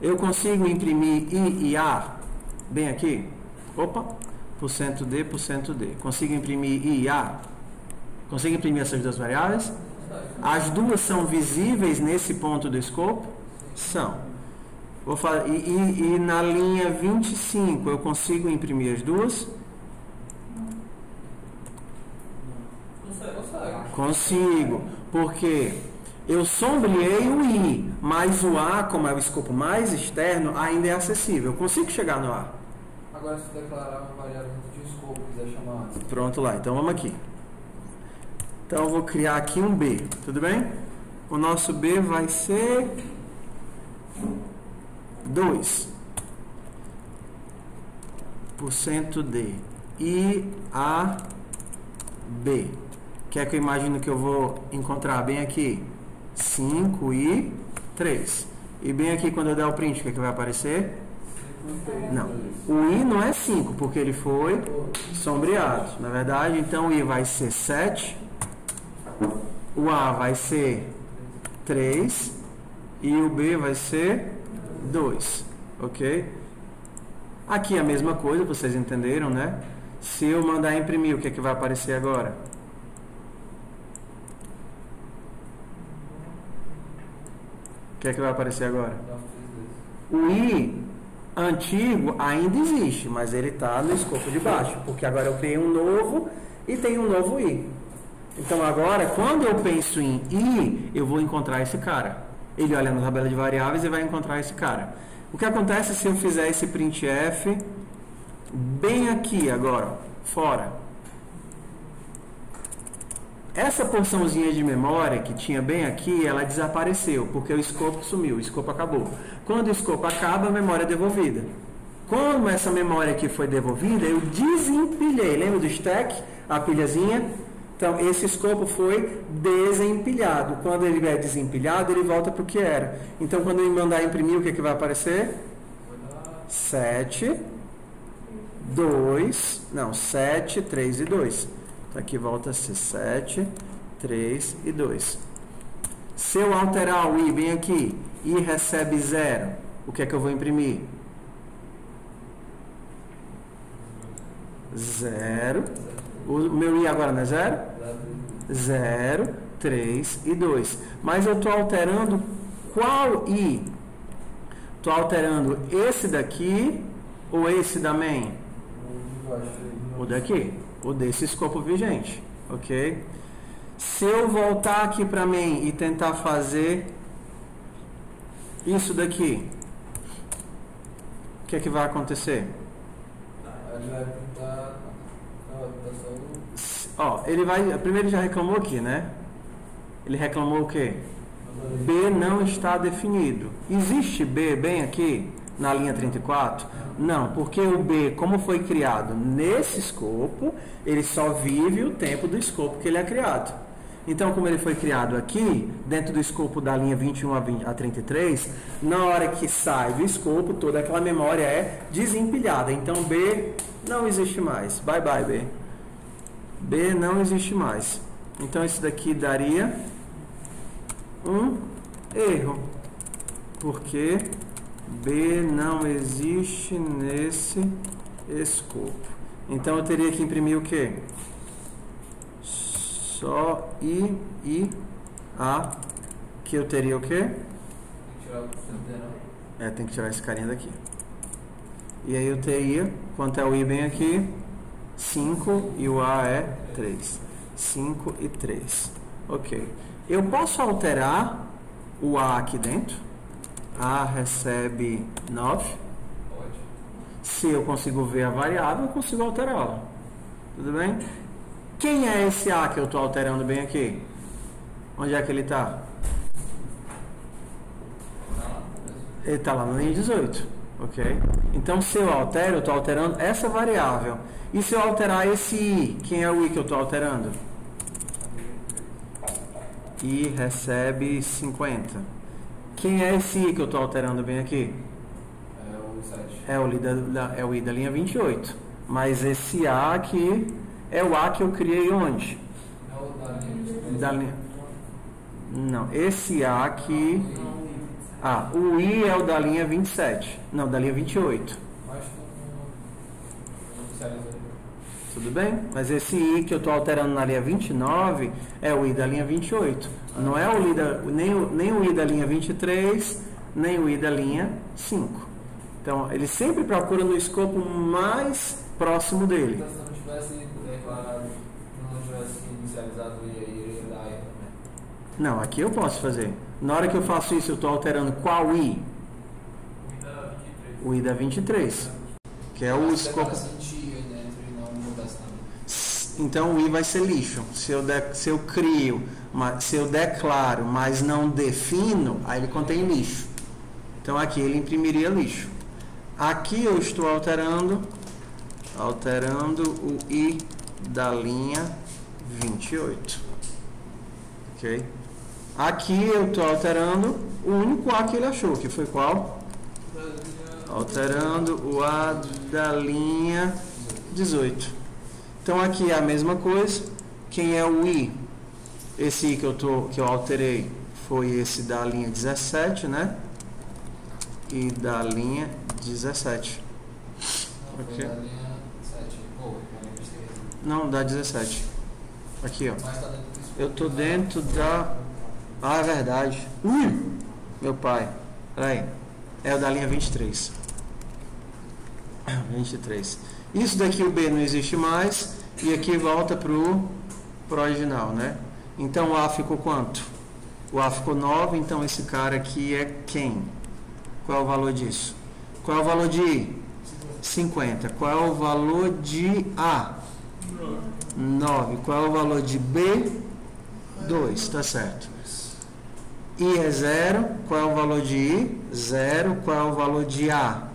Eu consigo imprimir I e A bem aqui? Opa, %D. Consigo imprimir I e A? Consigo imprimir essas duas variáveis? As duas são visíveis nesse ponto do escopo? São. Vou falar, e na linha 25 eu consigo imprimir as duas? Consigo, porque eu sombreei o I, mas o A, como é o escopo mais externo, ainda é acessível. Eu consigo chegar no A. Agora, se declarar uma variável de escopo, quiser chamar antes. Pronto lá, então vamos aqui. Então eu vou criar aqui um B, tudo bem? O nosso B vai ser 2 %D I A B. Que é que eu imagino que eu vou encontrar bem aqui? 5 e 3. E bem aqui, quando eu der o print, o que é que vai aparecer? Não. O I não é 5, porque ele foi sombreado. Na verdade, então o I vai ser 7. O A vai ser 3. E o B vai ser 2. Ok? Aqui a mesma coisa, vocês entenderam, né? Se eu mandar imprimir, o que é que vai aparecer agora? O que é que vai aparecer agora? O I antigo ainda existe, mas ele está no escopo de baixo, porque agora eu criei um novo e tem um novo I. Então agora, quando eu penso em I, eu vou encontrar esse cara. Ele olha na tabela de variáveis e vai encontrar esse cara. O que acontece se eu fizer esse printf bem aqui agora, ó, fora? Essa porçãozinha de memória que tinha bem aqui, ela desapareceu, porque o escopo sumiu, o escopo acabou. Quando o escopo acaba, a memória é devolvida. Como essa memória aqui foi devolvida, eu desempilhei. Lembra do stack? A pilhazinha? Então, esse escopo foi desempilhado. Quando ele é desempilhado, ele volta para o que era. Então, quando eu mandar imprimir, o que, que vai aparecer? 7, 3 e 2. Então, aqui volta a ser 7, 3 e 2. Se eu alterar o I bem aqui, I recebe 0, o que é que eu vou imprimir? 0. O meu I agora não é 0? 0, 3 e 2. Mas eu estou alterando qual I? Estou alterando esse daqui ou esse da main? O daqui. O desse escopo vigente. Ok? Se eu voltar aqui para main e tentar fazer isso daqui, o que é que vai acontecer? Ele vai tentar... Ó, ele vai... Primeiro ele já reclamou aqui, né? Ele reclamou o quê? B não está definido. Existe B bem aqui na linha 34? Não, porque o B, como foi criado nesse escopo, ele só vive o tempo do escopo que ele é criado. Então, como ele foi criado aqui, dentro do escopo da linha 21 a 33, na hora que sai do escopo, toda aquela memória é desempilhada. Então, B não existe mais. Bye, bye, B. B não existe mais. Então, isso daqui daria um erro, porque B não existe nesse escopo. Então, eu teria que imprimir o quê? Só I e A, que eu teria o quê? Tem que tirar o %D, tem que tirar esse carinha daqui. E aí eu teria, quanto é o I bem aqui? 5 e o A é 3. 5 e 3. Ok. Eu posso alterar o A aqui dentro? A recebe 9. Pode. Se eu consigo ver a variável, eu consigo alterá-la. Tudo bem? Quem é esse A que eu estou alterando bem aqui? Onde é que ele está? Ele está lá na linha 18. Ok? Então, se eu altero, eu estou alterando essa variável. E se eu alterar esse I? Quem é o I que eu estou alterando? I recebe 50. Quem é esse I que eu estou alterando bem aqui? É o 7. É o I da linha 28. Mas esse A aqui é o A que eu criei onde? É o Da linha... Não, esse A aqui... o I é o da linha 27. Não, da linha 28. Mas inicializou. Tudo bem? Mas esse I que eu estou alterando na linha 29 é o I da linha 28. Não é o I nem o I da linha 23, nem o I da linha 5. Então, ele sempre procura no escopo mais próximo dele. Então, se eu não tivesse declarado, não tivesse inicializado o I aí, ele ia dar erro, né? Não, aqui eu posso fazer. Na hora que eu faço isso, eu estou alterando qual I? O I da 23. Que é o escopo. Então o I vai ser lixo. Se eu crio, se eu declaro, mas não defino, aí ele contém lixo. Então aqui ele imprimiria lixo. Aqui eu estou alterando o I da linha 28. Ok? Aqui eu estou alterando o único A que ele achou, que foi qual? Alterando o A da linha 18. Então aqui é a mesma coisa. Quem é o I? Esse I que eu alterei foi esse da linha 17, né? E da linha 17. Não, okay. Da linha 7. Não, da 17. Aqui, ó. Mas tá dentro do escopo. Eu tô dentro da... Ah, é verdade. Meu pai. Peraí. É o da linha 23. 23. Isso daqui, o B não existe mais. E aqui volta pro original, né? Então o A ficou quanto? O A ficou 9. Então esse cara aqui é quem? Qual é o valor disso? Qual é o valor de I? 50. Qual é o valor de A? 9. Qual é o valor de B? 2. Tá certo. I é 0. Qual é o valor de I? 0. Qual é o valor de A?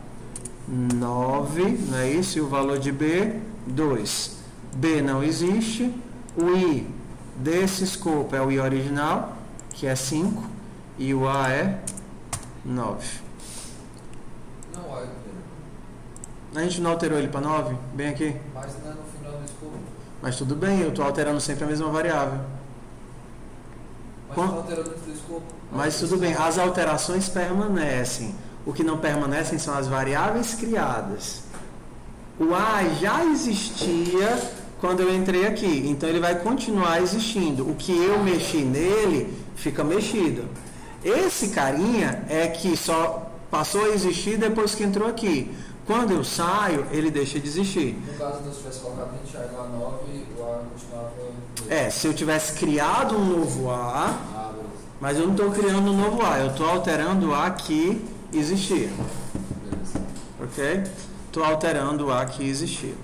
9. Não é isso? E o valor de B? 2. B não existe. O I desse escopo é o I original, que é 5. E o A é 9. Não, olha. A gente não alterou ele para 9? Bem aqui. Mas não é no final do escopo. Mas tudo bem, eu estou alterando sempre a mesma variável. Mas não alterou dentro do escopo. Mas tudo bem, as alterações permanecem. O que não permanecem são as variáveis criadas. O A já existia quando eu entrei aqui, então ele vai continuar existindo. O que eu mexi nele fica mexido. Esse carinha é que só passou a existir depois que entrou aqui. Quando eu saio, ele deixa de existir. No caso de eu tivesse colocado a gente lá 9, o A continuava... Se eu tivesse criado um novo A, mas eu não estou criando um novo A, eu estou alterando o A que existia. Beleza. Ok? Estou alterando o A que existia.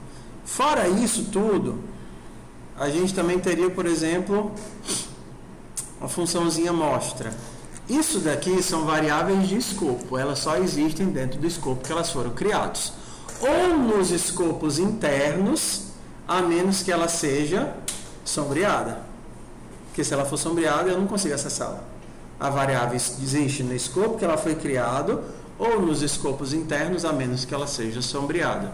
Fora isso tudo, a gente também teria, por exemplo, a funçãozinha mostra. Isso daqui são variáveis de escopo, elas só existem dentro do escopo que elas foram criadas. Ou nos escopos internos, a menos que ela seja sombreada. Porque se ela for sombreada, eu não consigo acessá-la. A variável existe no escopo que ela foi criada, ou nos escopos internos, a menos que ela seja sombreada.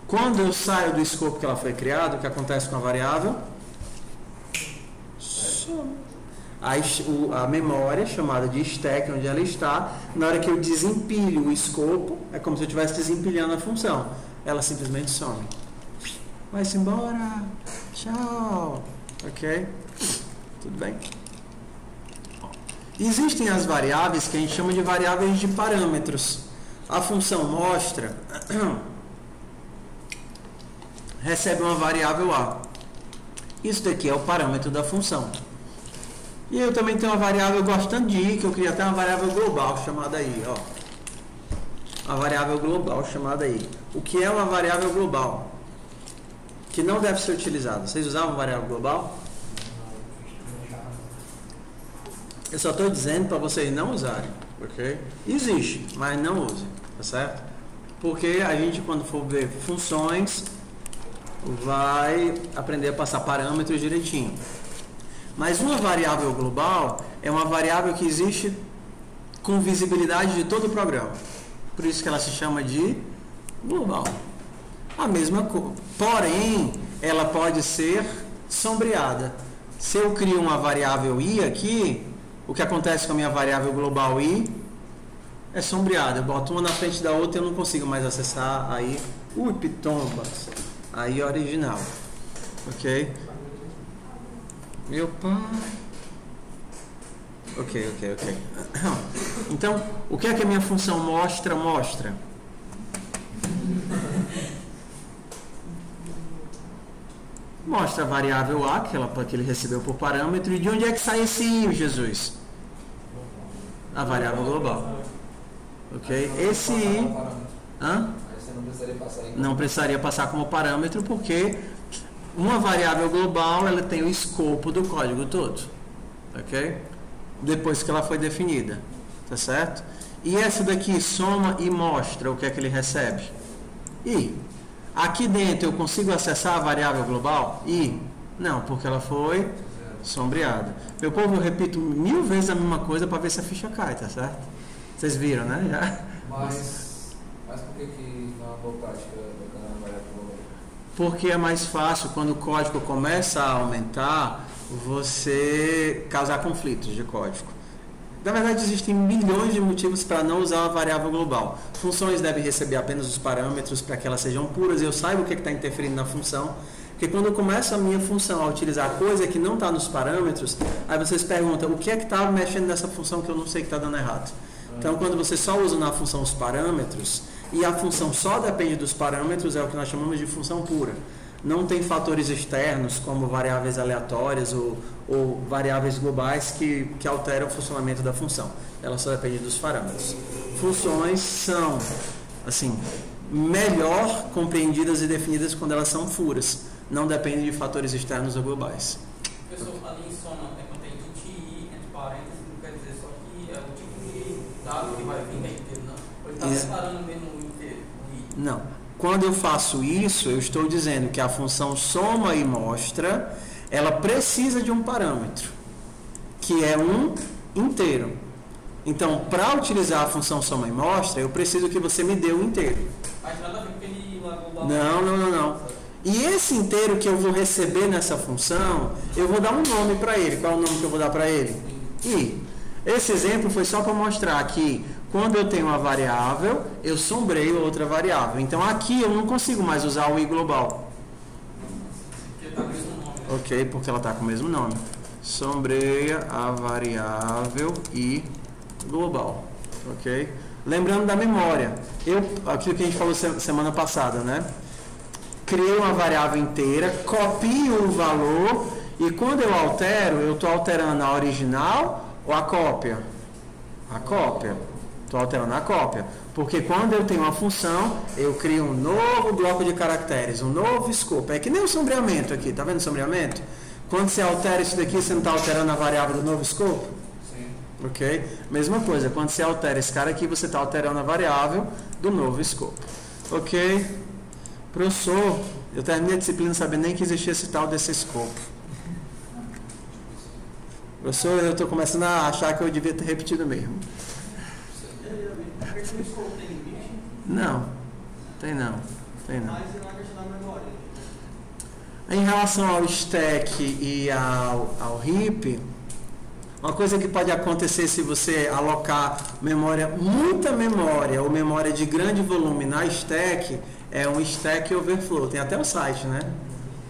Quando eu saio do escopo que ela foi criada, o que acontece com a variável? Some. A memória, chamada de stack, onde ela está, na hora que eu desempilho o escopo, é como se eu estivesse desempilhando a função. Ela simplesmente some. Vai-se embora. Tchau. Ok? Tudo bem? Existem as variáveis que a gente chama de variáveis de parâmetros. A função mostra recebe uma variável A. Isso daqui é o parâmetro da função. E eu também tenho uma variável, gostando de I, que eu queria até uma variável global chamada I. Ó. Uma variável global chamada I. O que é uma variável global? Que não deve ser utilizada. Vocês usavam variável global? Eu só estou dizendo para vocês não usarem. Ok? Existe, mas não usem. Tá certo? Porque a gente, quando for ver funções, vai aprender a passar parâmetros direitinho. Mas uma variável global é uma variável que existe com visibilidade de todo o programa. Por isso que ela se chama de global. A mesma coisa. Porém, ela pode ser sombreada. Se eu crio uma variável i aqui, o que acontece com a minha variável global i é sombreada. Eu boto uma na frente da outra e eu não consigo mais acessar aí. Pitombas. Aí original. Ok? Meu pai. Ok. Então, o que é que a minha função mostra? Mostra a variável A, que ele recebeu por parâmetro. E de onde é que sai esse I, Jesus? A variável global. Ok? Esse I... Hã? Não precisaria passar como parâmetro, porque uma variável global ela tem o escopo do código todo. Ok? Depois que ela foi definida. Tá certo? E essa daqui soma e mostra o que é que ele recebe. I. Aqui dentro eu consigo acessar a variável global? I. Não, porque ela foi sombreada. Meu povo, eu repito 1000 vezes a mesma coisa para ver se a ficha cai, tá certo? Vocês viram, né? Já? Mas por que não é uma boa prática da variável global? Porque é mais fácil quando o código começa a aumentar, você causar conflitos de código. Na verdade, existem milhões de motivos para não usar a variável global. Funções devem receber apenas os parâmetros para que elas sejam puras e eu saiba o que está interferindo na função. Porque quando eu começo a minha função a utilizar coisa que não está nos parâmetros, aí vocês perguntam o que é que está mexendo nessa função que eu não sei que está dando errado. Então, quando você só usa na função os parâmetros e a função só depende dos parâmetros, é o que nós chamamos de função pura. Não tem fatores externos, como variáveis aleatórias ou variáveis globais que alteram o funcionamento da função. Ela só depende dos parâmetros. Funções são, assim, melhor compreendidas e definidas quando elas são puras. Não dependem de fatores externos ou globais. Professor, ali em soma, contém TI entre parênteses, não quer dizer só que é o tipo de dado que vai vir inteiro, não? Ou ele está separando mesmo o inteiro? Não. Quando eu faço isso, eu estou dizendo que a função soma e mostra, ela precisa de um parâmetro, que é um inteiro. Então, para utilizar a função soma e mostra, eu preciso que você me dê o inteiro. Mas nada a ver com ele lá global. Não. E esse inteiro que eu vou receber nessa função, eu vou dar um nome para ele. Qual é o nome que eu vou dar para ele? I. Esse exemplo foi só para mostrar que quando eu tenho uma variável, eu sombreio outra variável. Então aqui eu não consigo mais usar o I global. Porque está com o mesmo nome. Ok, porque ela está com o mesmo nome. Sombreia a variável I global. Ok? Lembrando da memória. Aquilo que a gente falou semana passada, né? Criei uma variável inteira, copio o valor e quando eu altero, eu estou alterando a original ou a cópia? A cópia. Estou alterando a cópia. Porque quando eu tenho uma função, eu crio um novo bloco de caracteres, um novo escopo. É que nem o sombreamento aqui, tá vendo o sombreamento? Quando você altera isso daqui, você não está alterando a variável do novo escopo? Sim. Ok? Mesma coisa, quando você altera esse cara aqui, você está alterando a variável do novo escopo. Ok? Professor, eu terminei a disciplina sabendo nem que existia esse tal desse escopo. Professor, eu estou começando a achar que eu devia ter repetido mesmo. Não, tem não. Em relação ao stack e ao heap, uma coisa que pode acontecer se você alocar muita memória ou memória de grande volume na stack, é um Stack Overflow. Tem até o site, né?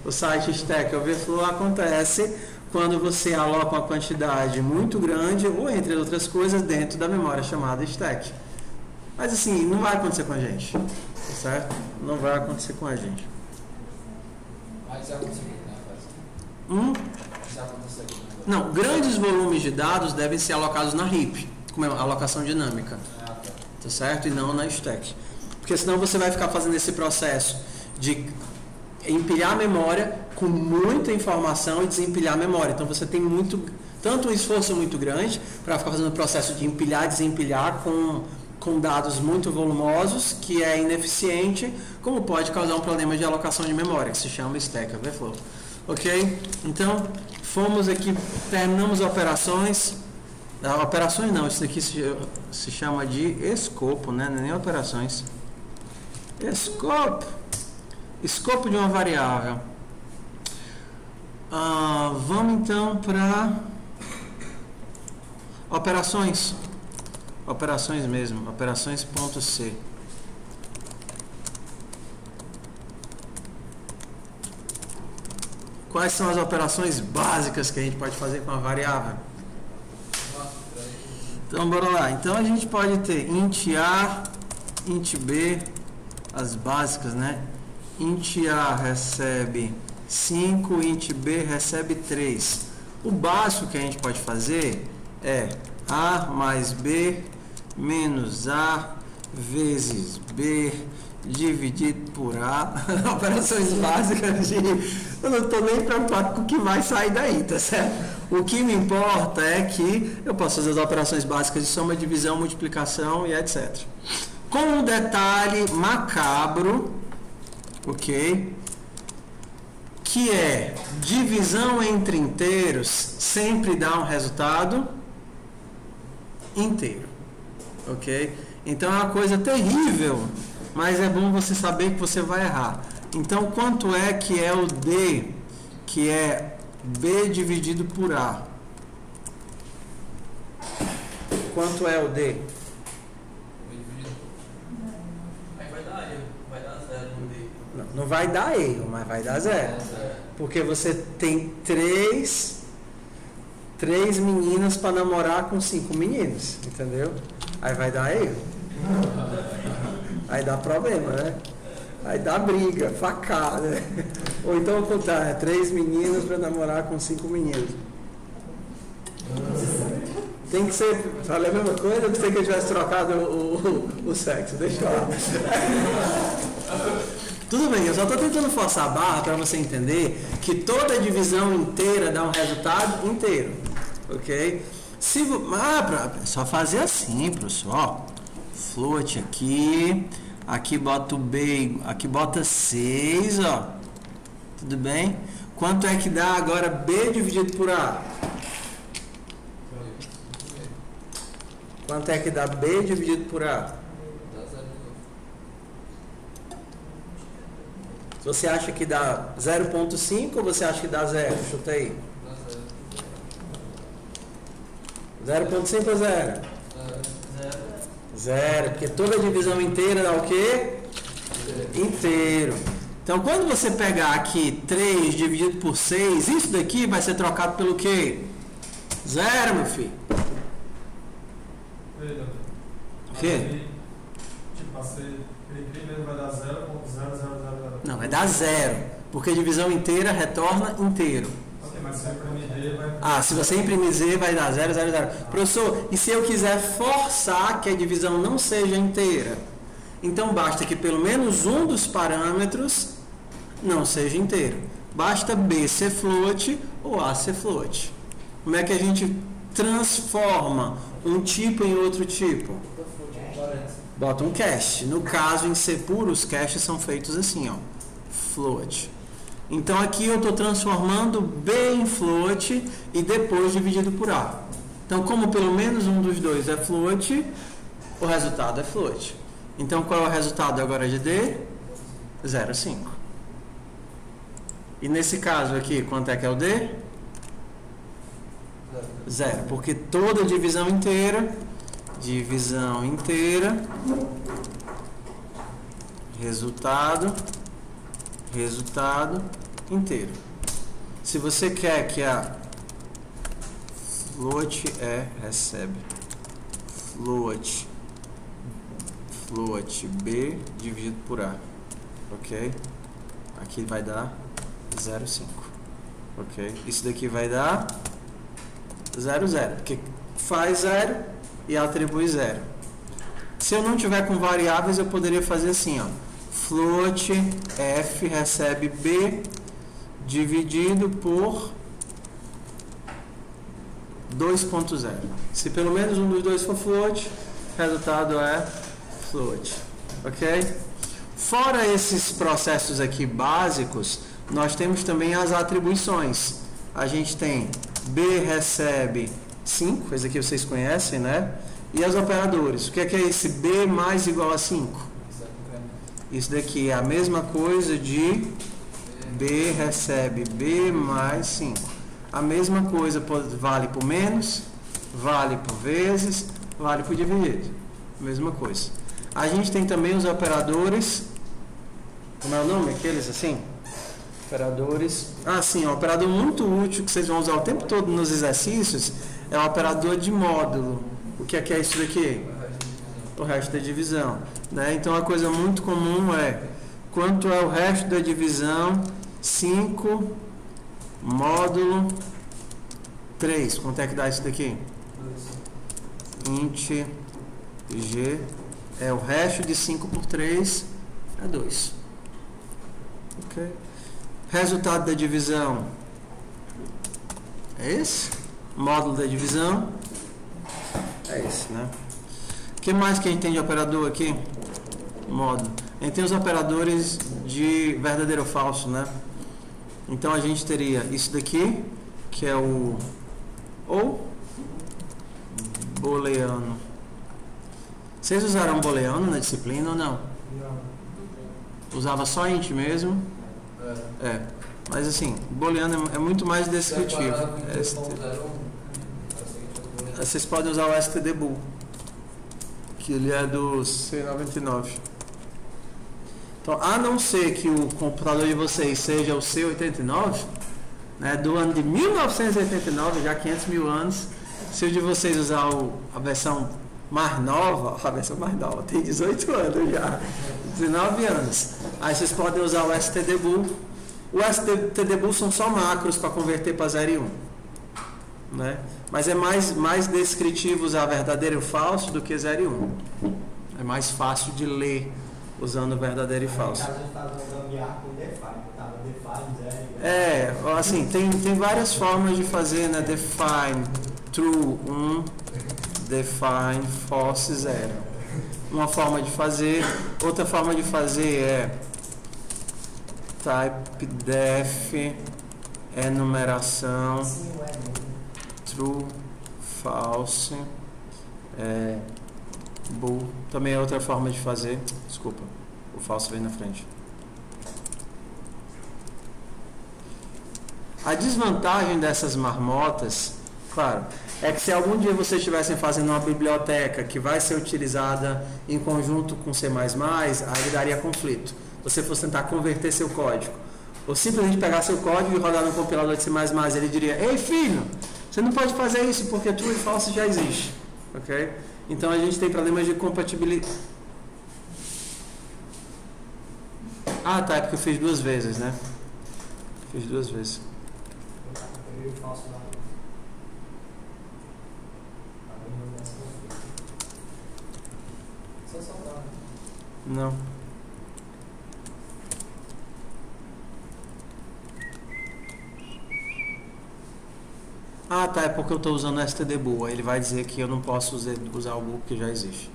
O site Stack Overflow acontece quando você aloca uma quantidade muito grande, ou entre outras coisas, dentro da memória chamada stack. Mas assim, não vai acontecer com a gente, certo? Não vai acontecer com a gente. Mas já aconteceu aqui, Já aconteceu aqui, Não, grandes volumes de dados devem ser alocados na heap, como é alocação dinâmica, tá certo? E não na stack. Porque senão você vai ficar fazendo esse processo de empilhar a memória com muita informação e desempilhar a memória. Então você tem tanto um esforço muito grande para ficar fazendo o processo de empilhar e desempilhar com dados muito volumosos, que é ineficiente, como pode causar um problema de alocação de memória, que se chama Stack Overflow. Ok? Então, fomos aqui, terminamos operações. Operações não, isso aqui se chama de escopo, né? Não é nem operações. Escopo de uma variável. Vamos então para operações. Operações mesmo. Operações.c. quais são as operações básicas que a gente pode fazer com a variável? Então, bora lá. Então, a gente pode ter int A, int B, as básicas, né? Int A recebe 5, int B recebe 3. O básico que a gente pode fazer é A mais B menos A vezes B dividido por A. Operações básicas de... Eu não estou nem preocupado com o que vai sair daí, tá certo? O que me importa é que eu posso fazer as operações básicas de soma, divisão, multiplicação e etc. Com um detalhe macabro, ok? Que é divisão entre inteiros sempre dá um resultado inteiro, ok? Então é uma coisa terrível, mas é bom você saber que você vai errar. Então, quanto é que é o D, que é B dividido por A? Quanto é o D? Aí vai dar erro, vai dar 0 no D. Não vai dar erro, mas vai dar 0. Porque você tem três meninas para namorar com 5 meninos, entendeu? Aí vai dar erro. Aí dá problema, né? Aí dá briga, facada. Ou então ao contrário, 3 meninos para namorar com 5 meninos. Tem que ser. Falei a mesma coisa, eu pensei que eu tivesse trocado o sexo. Deixa eu lá. Tudo bem, eu só estou tentando forçar a barra para você entender que toda divisão inteira dá um resultado inteiro. Ok? Só fazer assim, professor. Float aqui. Aqui bota o B, aqui bota 6, ó. Tudo bem? Quanto é que dá agora B dividido por A? Quanto é que dá B dividido por A? Você acha que dá 0,5 ou você acha que dá 0? Chuta aí. 0,5 ou 0? 0, porque toda divisão inteira dá o quê? Inteiro. Então, quando você pegar aqui 3 dividido por 6, isso daqui vai ser trocado pelo quê? 0, meu filho. O quê? Tipo, ele mesmo vai dar 0,0000. Não, vai dar 0, porque divisão inteira retorna inteiro. Ok, mas se eu imprimir D, vai... Ah, se você imprimir Z, vai dar 0, 0, 0. Professor, e se eu quiser forçar que a divisão não seja inteira? Então, basta que pelo menos um dos parâmetros não seja inteiro. Basta B ser float ou A ser float. Como é que a gente transforma um tipo em outro tipo? Bota um cache. No caso, em C puro, os caches são feitos assim, ó. Float. Então aqui eu estou transformando B em float e depois dividido por A. Então, como pelo menos um dos dois é float, o resultado é float. Então, qual é o resultado agora de D? 0,5. E nesse caso aqui, quanto é que é o D? 0. Porque toda divisão inteira, resultado inteiro. Se você quer que a float recebe float B dividido por A, ok? Aqui vai dar 0,5, ok? Isso daqui vai dar 0, 0, porque faz 0 e atribui 0. Se eu não tiver com variáveis, eu poderia fazer assim, ó. Float F recebe B dividido por 2.0. Se pelo menos um dos dois for float, o resultado é float. Ok? Fora esses processos aqui básicos, nós temos também as atribuições. A gente tem B recebe 5, esse aqui vocês conhecem, né? E as operadores. O que é esse B mais igual a 5? Isso daqui é a mesma coisa de B recebe B mais 5. A mesma coisa vale por menos, vale por vezes, vale por dividido. Mesma coisa. A gente tem também os operadores, como é o nome? Aqueles assim? Operadores. Ah, sim, um operador muito útil que vocês vão usar o tempo todo nos exercícios é o operador de módulo. O que é isso daqui? O resto da divisão. Né? Então, a coisa muito comum é quanto é o resto da divisão 5 módulo 3. Quanto é que dá isso daqui? Int G é o resto de 5 por 3 é 2. Ok? Resultado da divisão é esse. Módulo da divisão é esse, né? O que mais que a gente tem de operador aqui? Módulo. A gente tem os operadores de verdadeiro ou falso, né? Então a gente teria isso daqui, que é o ou booleano. Vocês usaram booleano na disciplina ou não? Não. Usava só int mesmo? É. Mas assim, booleano é muito mais descritivo. Vocês podem usar o stdbool, que ele é do C99. Então, a não ser que o computador de vocês seja o C89, né, do ano de 1989, já 500 mil anos, se o de vocês usar a versão mais nova, tem 18 anos já, 19 anos. Aí vocês podem usar o stdbool. O stdbool são só macros para converter para 0 e 1. Né? Mas é mais descritivo usar verdadeiro e falso do que 0 e 1. É mais fácil de ler usando verdadeiro e falso. É, assim, tem várias formas de fazer, né? Define true 1, define false 0. Uma forma de fazer. Outra forma de fazer é type def enumeração true false bool. Também é outra forma de fazer. Desculpa, o falso vem na frente. A desvantagem dessas marmotas, claro, é que se algum dia vocês estivessem fazendo uma biblioteca que vai ser utilizada em conjunto com C++, aí daria conflito. Você fosse tentar converter seu código, ou simplesmente pegar seu código e rodar no compilador de C++, ele diria: ei filho, você não pode fazer isso porque true e false já existe. Ok? Então a gente tem problemas de compatibilidade. Ah, tá, é porque eu fiz 2 vezes, né? Fiz 2 vezes. Não. Ah, tá, é porque eu estou usando o stdbool. Aí ele vai dizer que eu não posso usar o bool que já existe.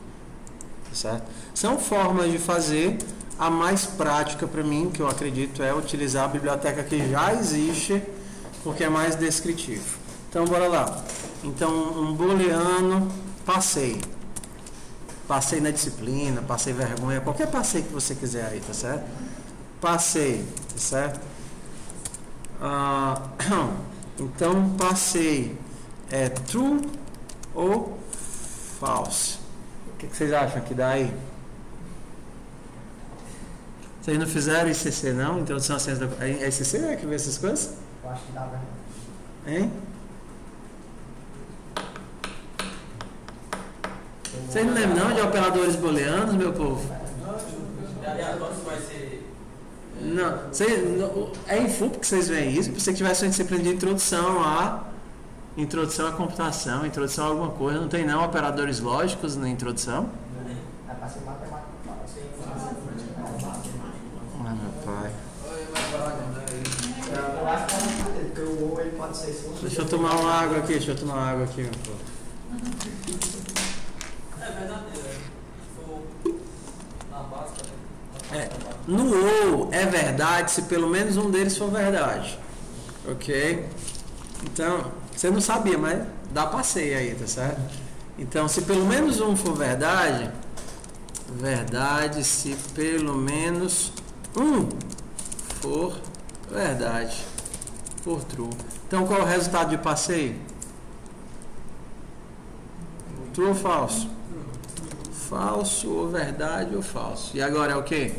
Certo? São formas de fazer. A mais prática para mim, que eu acredito, é utilizar a biblioteca que já existe, porque é mais descritivo. Então, bora lá. Então, um booleano, passei na disciplina, passei vergonha, qualquer passeio que você quiser aí, tá certo? Passei, tá certo? Então, passei é true ou false? O que vocês acham que dá aí? Vocês não fizeram ICC não? Introdução à ciência da... É ICC é que vê essas coisas? Eu acho que dá, né? Hein? Vocês não lembram não de operadores booleanos, meu povo? Vai ser... Não, é em FUP que vocês veem isso. Se você tivesse uma disciplina de introdução à computação, introdução a alguma coisa, não tem não operadores lógicos na introdução? É para ser matemática. Ah, meu pai. Eu acho que é porque o ou ele pode ser isso. Deixa eu tomar uma água aqui, meu povo. É verdade, na básica, né? No ou é verdade se pelo menos um deles for verdade. Ok? Então, você não sabia, mas dá passeio aí, tá certo? Então, se pelo menos um for verdade se pelo menos um for verdade, for true. Então, qual é o resultado de passeio? True ou falso? Falso ou verdade ou falso. E agora é o quê?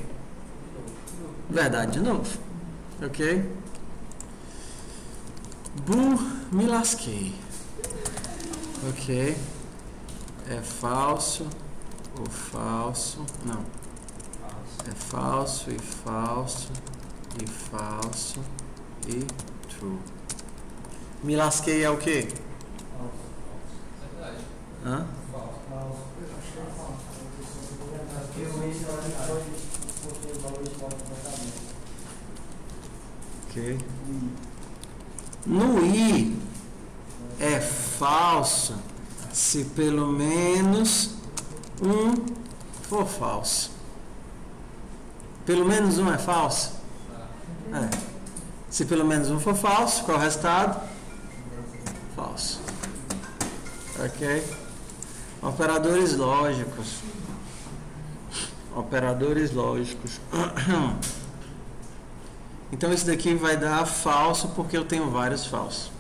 Verdade de novo. Ok? Me lasquei. Ok? É falso, ou falso, não. É falso, e falso, e falso, e true. Me lasquei é o quê? Verdade. Hã? Ok. No i é falso se pelo menos um for falso. Pelo menos um é falso? É. Se pelo menos um for falso, qual é o resultado? Falso. Ok? Operadores lógicos. Operadores lógicos. Então isso daqui vai dar falso porque eu tenho vários falsos.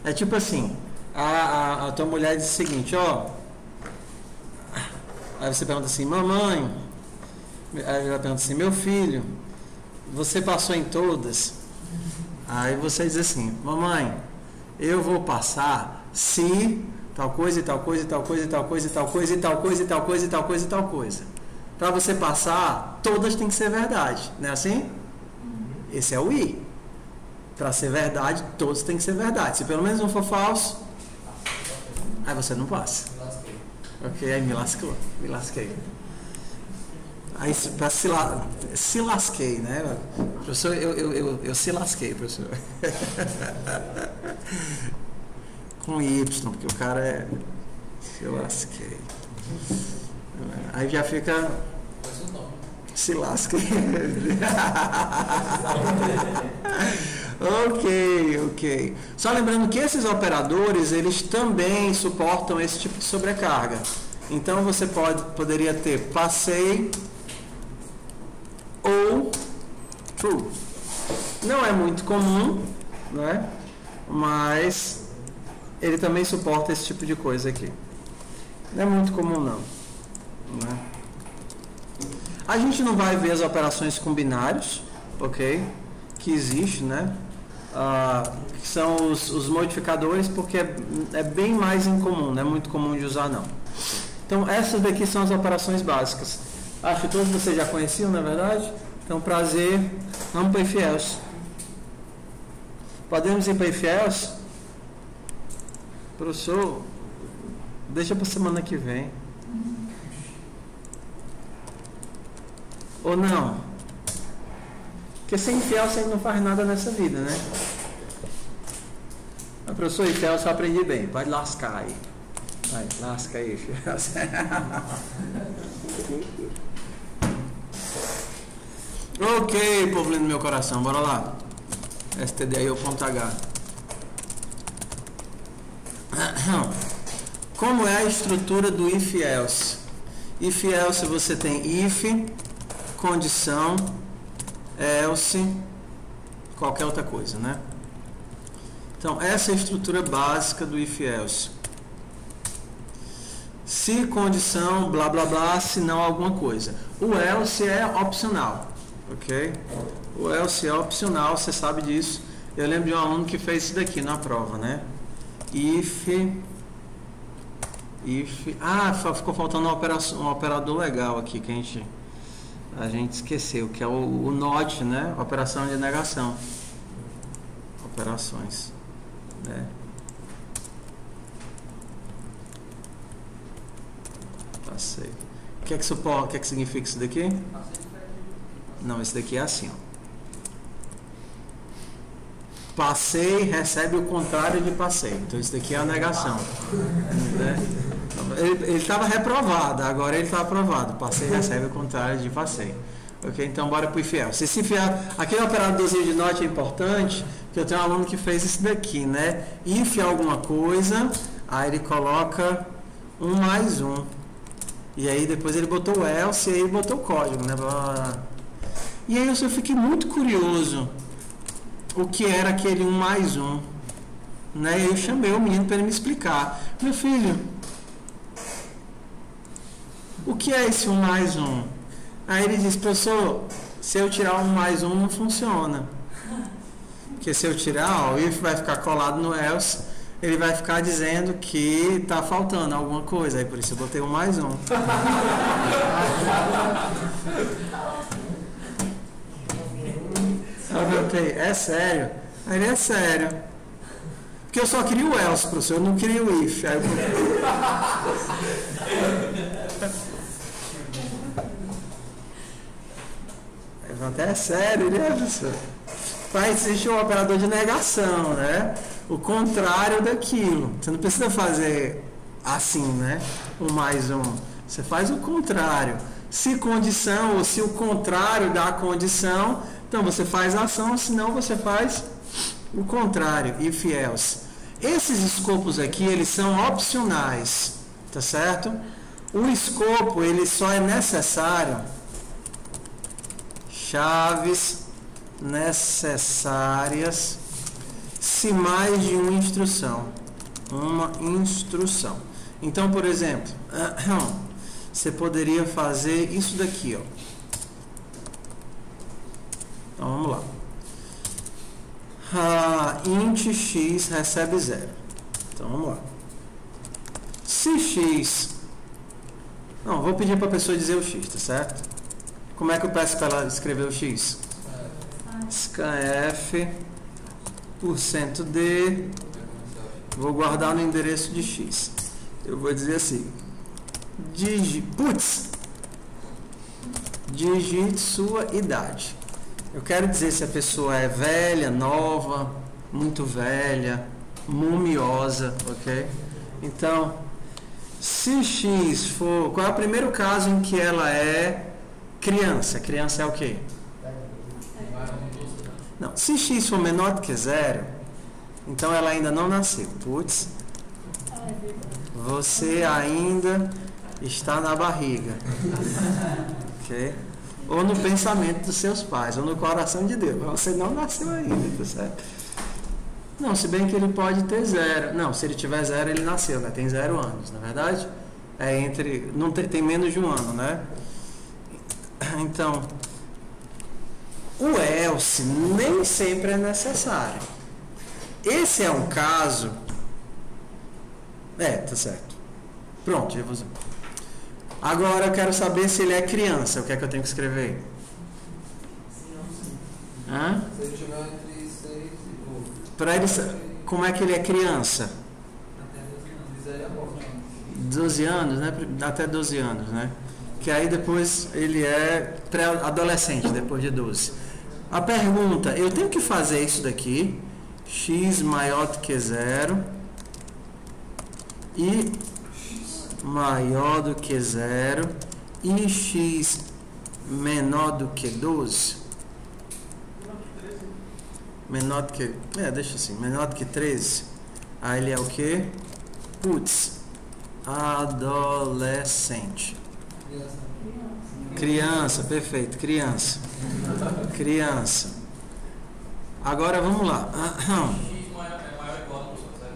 É tipo assim, a tua mulher diz o seguinte, ó. Aí você pergunta assim, mamãe. Aí ela pergunta assim, meu filho, você passou em todas? Aí você diz assim, mamãe, eu vou passar se tal coisa e tal coisa e tal coisa e tal coisa e tal coisa e tal coisa e tal coisa e tal coisa e tal coisa. Para você passar, todas têm que ser verdade, não é assim? Esse é o i. Para ser verdade, todos têm que ser verdade. Se pelo menos um for falso, aí você não passa. Ok, aí me lascou, me lasquei. Aí para se lasquei, né? Professor, eu se lasquei, professor. Com Y, porque o cara é. Se eu lasquei. Aí já fica. Se lasquei. Ok. Só lembrando que esses operadores, eles também suportam esse tipo de sobrecarga. Então você poderia ter passei ou true. Não é muito comum, né? Mas ele também suporta esse tipo de coisa aqui. Não é muito comum não, né? A gente não vai ver as operações com binários, ok? Que existe, né? Que são os modificadores, porque é bem mais incomum, não é muito comum de usar não. Então essas daqui são as operações básicas. Acho que todos vocês já conheciam, na verdade. Então, prazer. Vamos para if else. Podemos ir para if else? Professor, deixa para semana que vem. Ou não? Porque sem if else a gente não faz nada nessa vida, né? Mas, professor, if else eu aprendi bem. Pode lascar aí. Vai, lasca aí, if else. Ok, povo lindo do meu coração, bora lá. stdio.h. Como é a estrutura do if else? If else você tem if, condição, else, qualquer outra coisa, né? Então essa é a estrutura básica do if else. Se condição, blá blá blá, se não alguma coisa. O else é opcional. Ok? O else é opcional, você sabe disso. Eu lembro de um aluno que fez isso daqui na prova, né? If. Ficou faltando um operador legal aqui que a gente esqueceu, que é o NOT, né? Operação de negação. Operações, né? Passei. O que é que significa isso daqui? Não, esse daqui é assim, ó. Passei recebe o contrário de passei. Então isso daqui é a negação, né? Ele estava reprovado, agora ele está aprovado. Passei recebe o contrário de passei. Ok? Então bora para o if else. Esse if else, aquele operadorzinho de not é importante, porque eu tenho um aluno que fez isso daqui, né? If alguma coisa, aí ele coloca 1 mais 1. E aí depois ele botou o else e aí botou o código, né? E aí eu fiquei muito curioso o que era aquele 1 mais 1, né? E eu chamei o menino para ele me explicar. Meu filho, o que é esse 1 mais 1? Aí ele disse, professor, se eu tirar 1 mais 1 não funciona. Porque se eu tirar, o if vai ficar colado no else, ele vai ficar dizendo que está faltando alguma coisa. Aí por isso eu botei um mais um. Eu perguntei, é sério? Aí ele é sério. Porque eu só queria o else, professor, eu não queria o if. Aí eu perguntei, é sério? Ele é, professor. Mas existe um operador de negação, né? O contrário daquilo. Você não precisa fazer assim, né? Um mais um. Você faz o contrário. Se condição ou se o contrário da condição, então você faz a ação, senão você faz o contrário, if else. Esses escopos aqui, eles são opcionais, tá certo? O escopo, ele só é necessário, chaves necessárias, se mais de uma instrução. Então, por exemplo, você poderia fazer isso daqui, ó. Então, vamos lá. Int x recebe 0. Então, vamos lá. Se x... Não, vou pedir para a pessoa dizer o x, tá certo? Como é que eu peço para ela escrever o x? scanf %d, vou guardar no endereço de x. Eu vou dizer assim, digite sua idade. Eu quero dizer se a pessoa é velha, nova, muito velha, mumiosa, ok? Então, se x for... Qual é o primeiro caso em que ela é criança? Criança é o quê? Não, se x for menor do que 0, então ela ainda não nasceu. Putz, você ainda está na barriga. Ok? Ou no pensamento dos seus pais, ou no coração de Deus. Você não nasceu ainda, tá certo? Não, se bem que ele pode ter 0. Não, se ele tiver 0, ele nasceu, né? Tem 0 anos, na verdade? É entre... Não tem menos de um ano, né? Então... O else nem sempre é necessário. Esse é um caso... tá certo. Pronto, já vou usar. Agora eu quero saber se ele é criança. O que é que eu tenho que escrever? Hã? Se ele tiver entre 6 e 12. Para ele, como é que ele é criança? Até 12 anos, né? Até 12 anos, né? Que aí depois ele é pré-adolescente, depois de 12. A pergunta, eu tenho que fazer isso daqui, x maior do que 0 e maior do que 0 e x menor do que 12? Menor do que... deixa assim, menor do que 13. Aí ele é o quê? Putz, adolescente. Criança, perfeito, criança. Agora vamos lá. X maior ou igual a 0.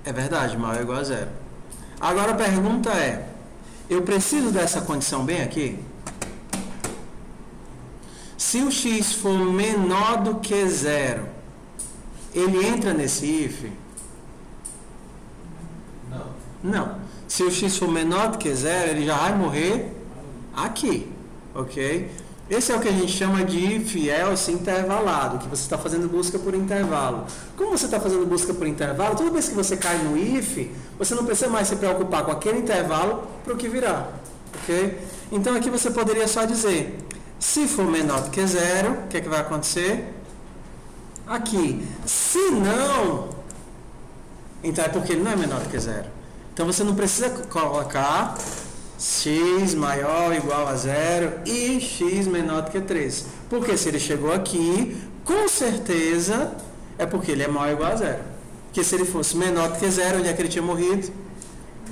É verdade, maior ou igual a 0. Agora a pergunta é, eu preciso dessa condição bem aqui? Se o x for menor do que 0, ele entra nesse if? Não. Se o x for menor do que 0, ele já vai morrer aqui, ok? Esse é o que a gente chama de if else intervalado, que você está fazendo busca por intervalo. Como você está fazendo busca por intervalo, toda vez que você cai no if, você não precisa mais se preocupar com aquele intervalo para o que virá, ok? Então aqui você poderia só dizer, se for menor do que 0, o que é que vai acontecer? Aqui. Se não, então é porque ele não é menor do que 0. Então você não precisa colocar x maior ou igual a 0 e x menor do que 3. Porque se ele chegou aqui, com certeza é porque ele é maior ou igual a 0. Porque se ele fosse menor do que 0, onde é que ele tinha morrido?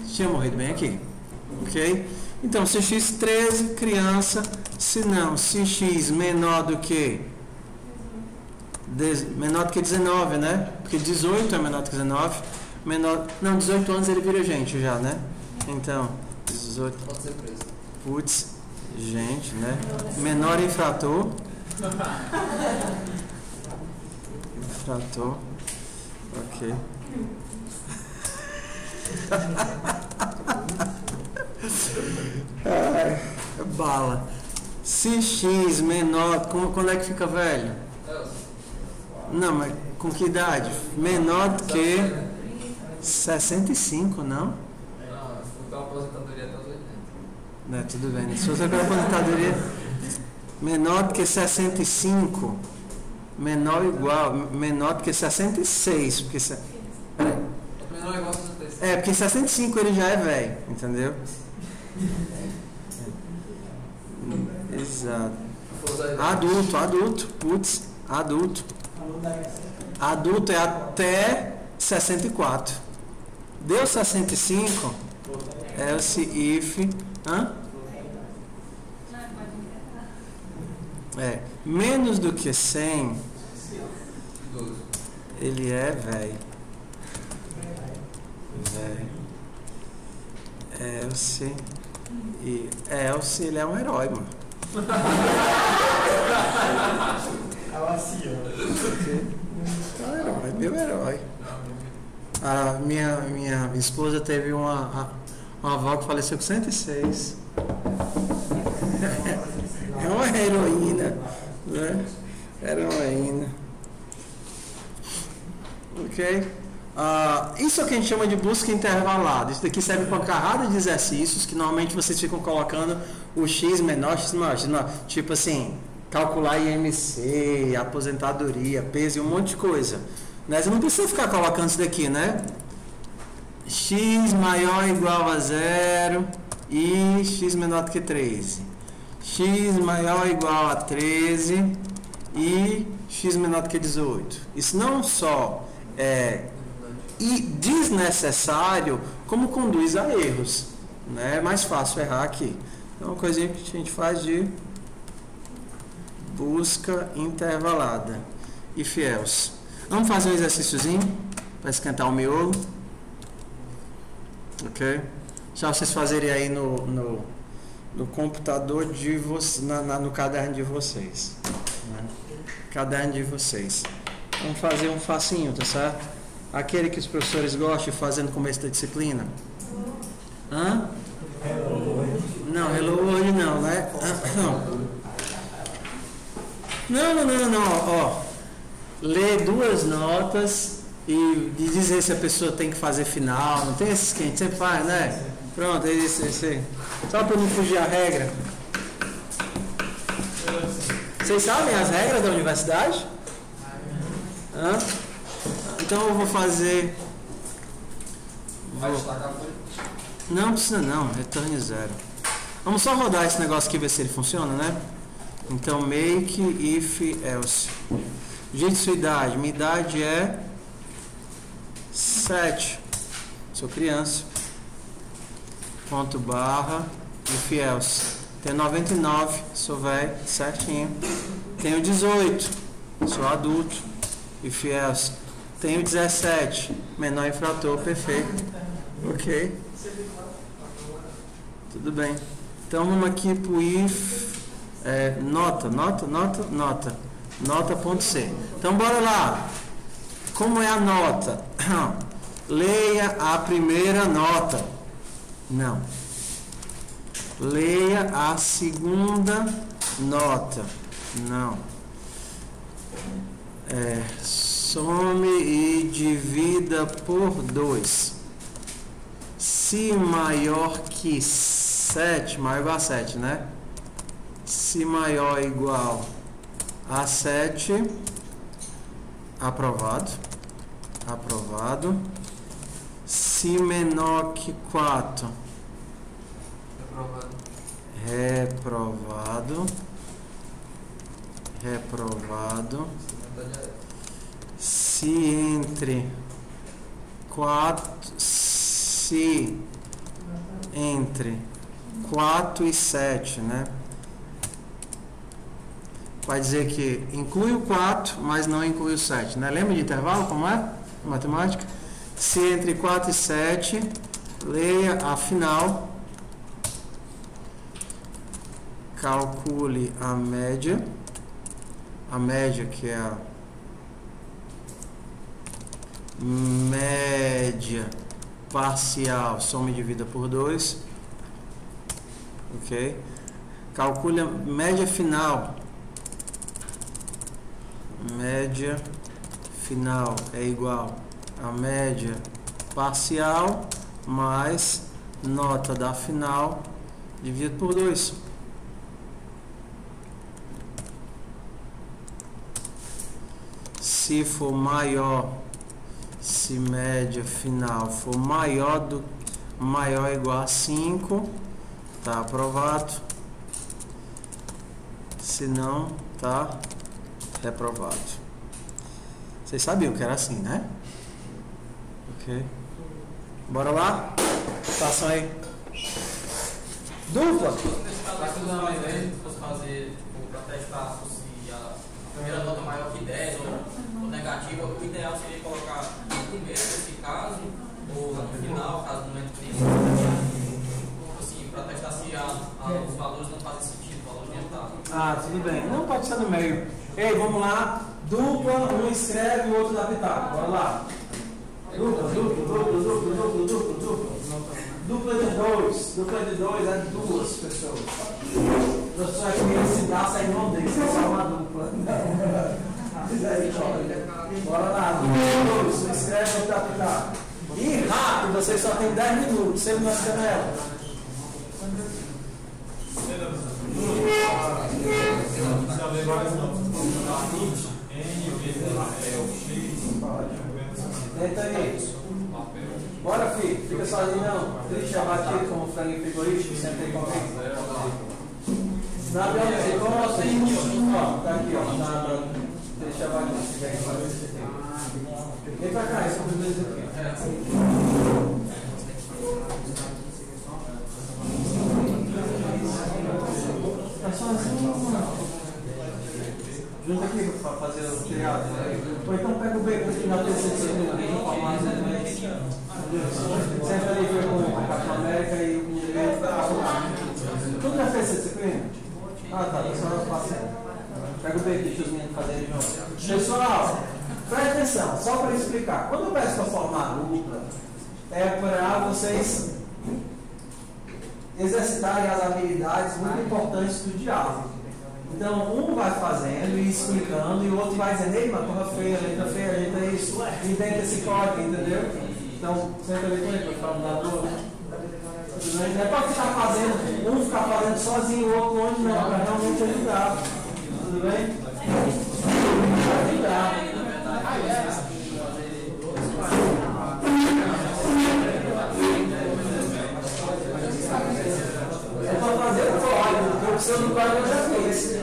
Tinha morrido bem aqui. Ok? Então, se x 13, criança. Se não, se x menor do que 19, né? Porque 18 é menor do que 19. Não, 18 anos ele vira gente já, né? Então, 18. Pode ser preso. Putz, gente, né? Menor infrator. Infrator. Ok. Ai, bala. Se x menor, quando é que fica velho? Não, mas com que idade? Menor do que 65, não? Não, a aposentadoria até os 80. Não, tudo bem. Né? Se você for aposentadoria menor do que 65, menor ou igual, menor do que 66, porque Menor ou igual a 66. porque 65 ele já é velho, entendeu? Exato. Adulto, putz, adulto. Adulto é até 64. Deu 65, else if, menos do que 100, ele é velho. Else ele é um herói, mano. É um herói, meu herói. A minha esposa teve uma avó que faleceu com 106. É uma heroína, né? Heroína. Ok? Isso é o que a gente chama de busca intervalada. Isso daqui serve para uma carrada de exercícios que normalmente vocês ficam colocando o x menor, x maior, x menor. Tipo assim, calcular IMC, aposentadoria, peso e um monte de coisa. Né? Você não precisa ficar colocando isso daqui, né? X maior ou igual a 0 e x menor do que 13. X maior ou igual a 13 e x menor do que 18. Isso não só é desnecessário, como conduz a erros. Né? É mais fácil errar aqui. Então, uma coisinha que a gente faz de busca intervalada. If else. Vamos fazer um exercíciozinho para esquentar o miolo. Ok? Já vocês fazerem aí no computador de vocês, no caderno de vocês. Né? Caderno de vocês. Vamos fazer um facinho, tá certo? Aquele que os professores gostam de fazer no começo da disciplina. Hã? Não, Hello World não, né? Não. Ó, ler 2 notas e dizer se a pessoa tem que fazer final. Não tem esses que a gente sempre faz, né? Pronto, é isso aí. Só para não fugir a regra. Vocês sabem as regras da universidade? Hã? Então eu vou fazer. Não precisa não, return 0. Vamos só rodar esse negócio aqui e ver se ele funciona, né? Então make if else. Gente, sua idade. Minha idade é 7. Sou criança. Ponto barra if else. Tenho 99. Sou velho, certinho. Tenho 18. Sou adulto. If else. Tenho 17. Menor infrator, perfeito. Ok. Tudo bem. Então vamos aqui pro if nota. Nota.c. Então bora lá. Como é a nota? Leia a primeira nota. Não. Leia a segunda nota. Não. Some e divida por 2. Se maior que 7, maior ou igual a 7, né? Se maior ou igual a 7, aprovado. Se menor que 4, reprovado. Se entre 4 e 7, né? Vai dizer que inclui o 4, mas não inclui o 7, né? Lembra de intervalo, como é? Matemática. Se entre 4 e 7, leia a final. Calcule a média. a média, que é a média parcial, soma e divida por 2, ok? Calcule a média final. Média final é igual a média parcial mais nota da final dividido por 2. Se for maior, se média final for maior ou igual a 5, tá aprovado. Se não, tá reprovado. Vocês sabiam que era assim, né? Ok. Bora lá? Façam aí. Dupla. Nesse caso, se fosse fazer, para testar se a primeira nota é maior que 10 ou negativa, o ideal seria colocar no começo desse caso, ou no final, caso não entre isso. Assim, para testar se os valores não fazem sentido, o valor orientado. Ah, tudo bem. Não pode ser no meio. Ei, vamos lá. Dupla, um escreve e o outro dá pitaco. Bora lá. Dupla. Dupla de 2. Dupla de 2 é 2 pessoas. Nós só queremos se dar, sai não tem, isso é só uma dupla. Bora lá. Dupla de 2. Um escreve e o outro dá pitaco. E rápido, vocês só tem 10 minutos. Sempre na canela. Tenta aí. Bora, filho. Fica sozinho não. Triste abatido como frango frigorífico, sempre comigo. Na biologia, como assim? Ó, tá aqui, ó. Triste abatido. Se tiver que fazer, você tem. Vem pra cá, são os dois aqui. Tá sozinho, mano. Junta aqui para fazer o criado. Ou então pega o bacon aqui na terceira sempre ali foi com a Capitão América e o direito da tudo na terceira disciplina? Ah tá, só nós passamos. Pega o bacon, deixa os meninos fazerem junto. Pessoal, presta atenção, só para explicar. Quando eu peço para formar dupla, é para vocês exercitarem as habilidades muito importantes do diálogo. Então, um vai fazendo e explicando, e o outro vai dizendo, ei, mas porra feia, ajeita isso, inventa esse código, entendeu? Então, senta ali com ele, para ficar um lado do outro. Não é para ficar fazendo, um ficar fazendo sozinho, o outro longe, não, para realmente ajudar. Tudo bem? Ajudar. É para fazer o código, porque o seu do código eu já fiz.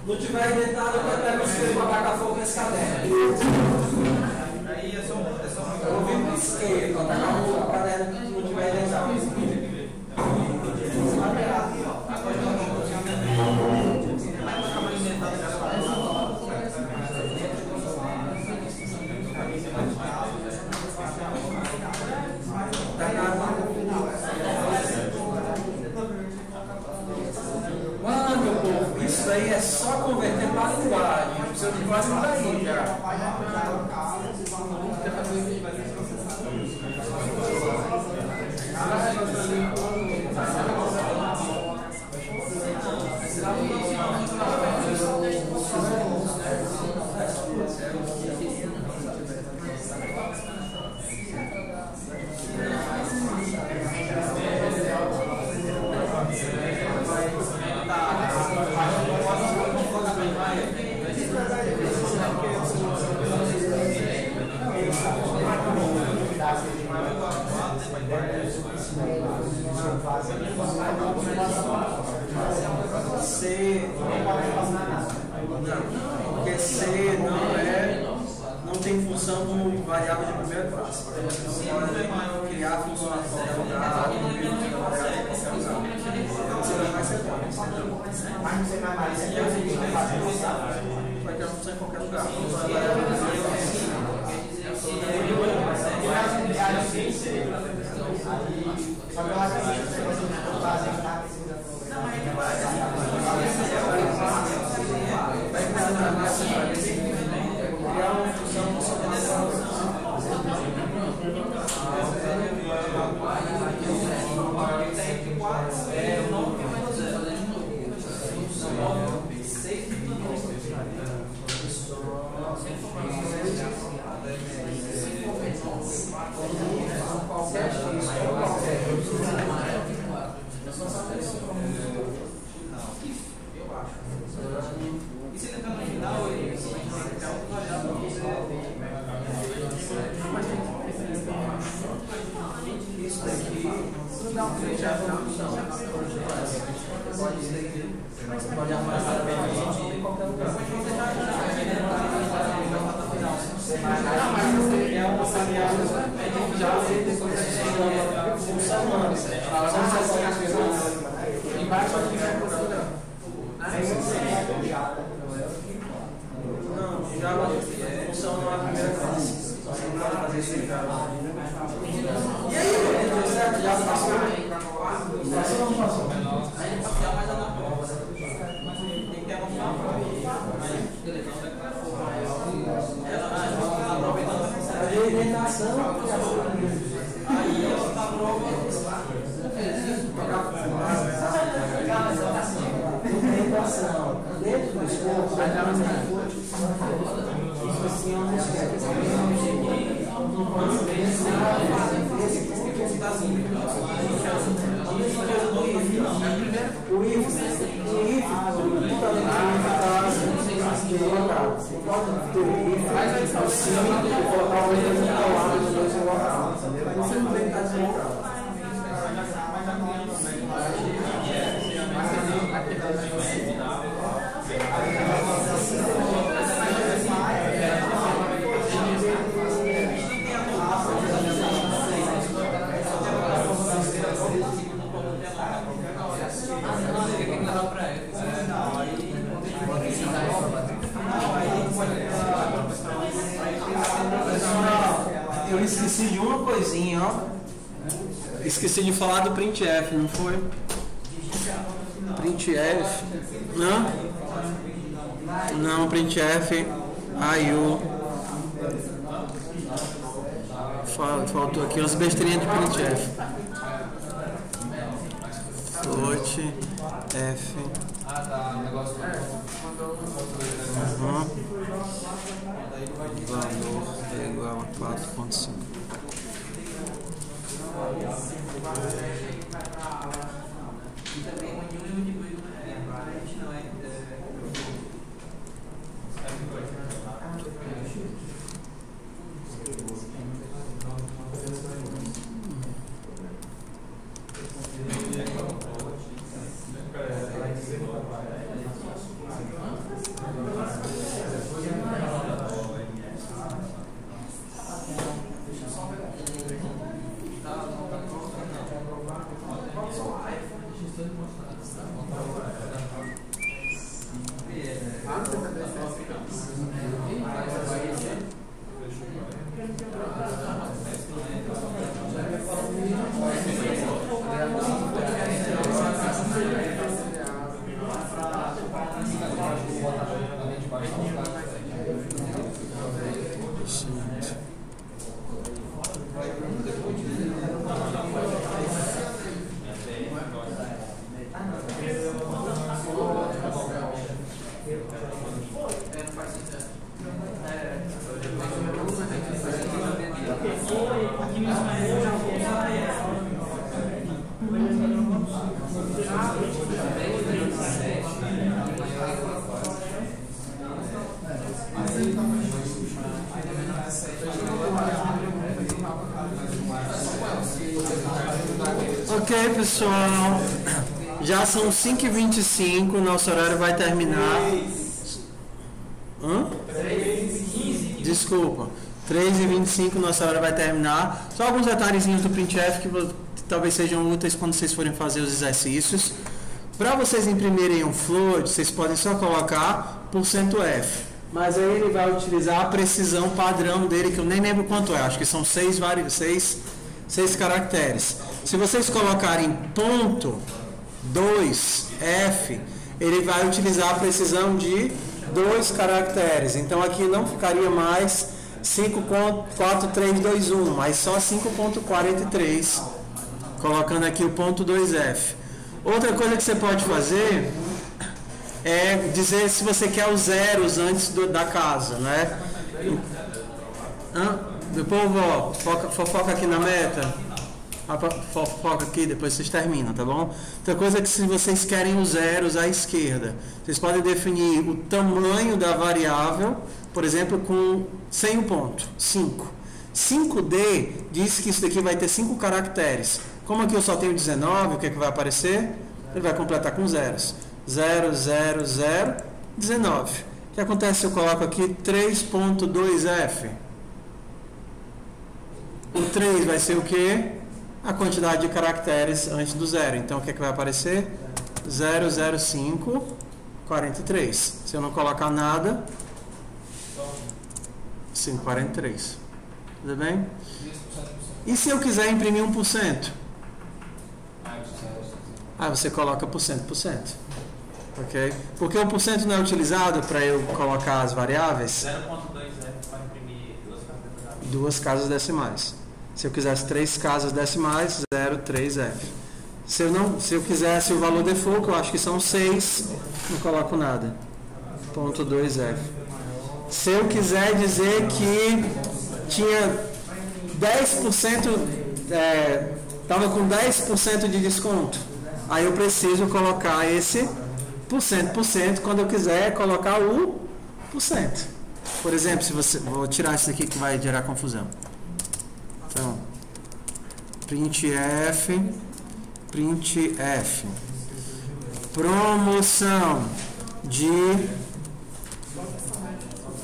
Não tiver inventado, eu pego os filhos para tacar fogo nesse caderno. Aí é só eu vou vir para o isqueiro para tacar fogo no caderno que não tiver inventado. Mano, meu povo, isso aí é só converter para a linguagem. O seu linguagem não daí já. C porque C não tem função como variável de primeira classe. Você pode criar funções em qualquer lugar, você vai ser bom. Mas não sei mais. E a gente vai criar função em qualquer lugar. Só que eu acho que se você fazer nada, criar uma função de somação. E se ele está no final, ele Isso daqui não já pode armazenar em qualquer lugar. Não, mas você é uma variável já funcionando. Embaixo aqui vai considerar. Não, já funciona na primeira classe. Você não pode fazer isso em Java. E aí, deu certo? Já passou? Passou ou não passou? a gente passear mais na prova. Tem que avançar a prova. Ela aproveitando A orientação. aí ela está prova. Orientação. Dentro do escopo, vai dar uma o if eu esqueci de uma coisinha, ó. Esqueci de falar do printf, não foi? Printf. Não, printf. Faltou aqui umas besteirinhas de printf. Float f. Ah, tá. O negócio Valor é igual a 4.5. E também o nível de coisa a gente não é. Não faz sentido. Ok, pessoal. Já são 5h25, nosso horário vai terminar. Hã? 3h15. Desculpa. 3h25, nossa hora vai terminar. Só alguns detalhezinhos do printf que talvez sejam úteis quando vocês forem fazer os exercícios. Para vocês imprimirem um float, vocês podem só colocar %F. Mas aí ele vai utilizar a precisão padrão dele, que eu nem lembro quanto é. Acho que são 6 caracteres. Se vocês colocarem .2F, ele vai utilizar a precisão de 2 caracteres. Então aqui não ficaria mais 5.4321, mas só 5.43, colocando aqui o .2F. Outra coisa que você pode fazer é dizer se você quer os zeros antes da casa, né? Depois, ó, foca aqui na meta. Foca aqui, depois vocês terminam, tá bom? Outra coisa é que se vocês querem os zeros à esquerda, vocês podem definir o tamanho da variável, por exemplo, sem o ponto, 5. 5D diz que isso daqui vai ter 5 caracteres. Como aqui eu só tenho 19, o que é que vai aparecer? Ele vai completar com zeros. 0, 0, 0, 19. O que acontece se eu coloco aqui 3.2F? O 3 vai ser o quê? A quantidade de caracteres antes do zero. Então, o que é que vai aparecer? 005, 43. Se eu não colocar nada, 543. Tudo bem? E se eu quiser imprimir 1%? Você coloca %. Ok? Porque 1% não é utilizado para eu colocar as variáveis? 0.2F para imprimir 2 casas decimais. Se eu quisesse 3 casas decimais, 0,3F. Se eu quisesse o valor default, eu acho que são 6, não coloco nada. .2F. Se eu quiser dizer que tinha 10%, estava com 10% de desconto, aí eu preciso colocar esse %, quando eu quiser colocar o %. Por exemplo, vou tirar isso aqui que vai gerar confusão. Então, printf, promoção de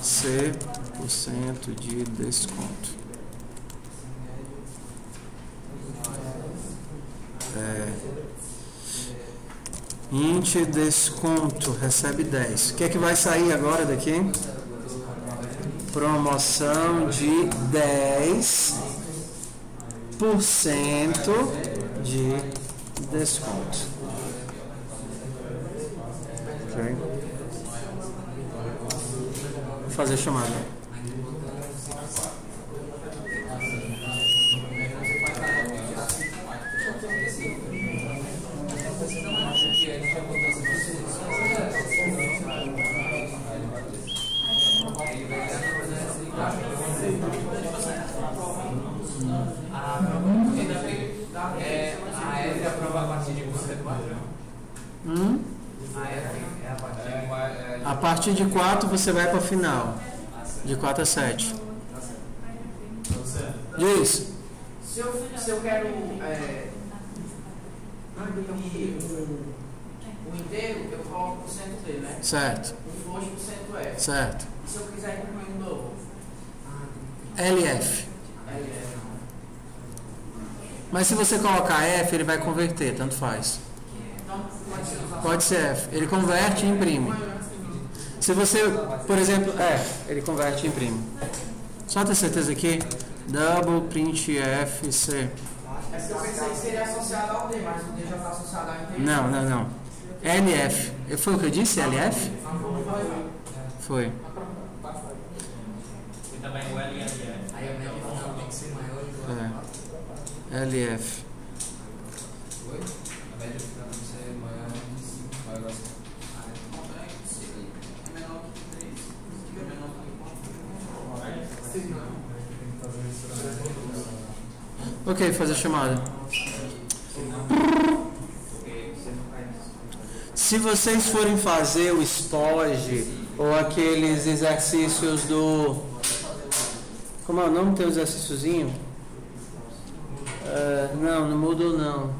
C% de desconto. Int desconto recebe 10. O que é que vai sair agora daqui? Promoção de 10% de desconto. Ok? Vou fazer a chamada. A F aprova a partir de quanto? A F é a partir de 4 você vai para o final. De 4 a 7. Diz. Se eu quero o inteiro, eu coloco o % dele, né? Certo. O float %F. Certo. E se eu quiser imprimir um novo? LF. LF. Mas se você colocar F, ele vai converter, tanto faz. Então, Pode ser F. Ele converte e imprime. Se você, por exemplo, ele converte e imprime. Só ter certeza aqui. Double printf C. É que eu pensei que seria associado ao D, mas o D já está associado ao inteiro. Não. LF. Foi o que eu disse? LF? Foi. E também o LF. Aí a média final tem que ser maior do que a LF. Oi? A média final tem que ser maior de 5. Vai agora. É menor que 3. É menor que 4. Ok, fazer a chamada. Se vocês forem fazer o SPOG ou aqueles exercícios do... Como é o nome do teu exercíciozinho? Não Moodle não.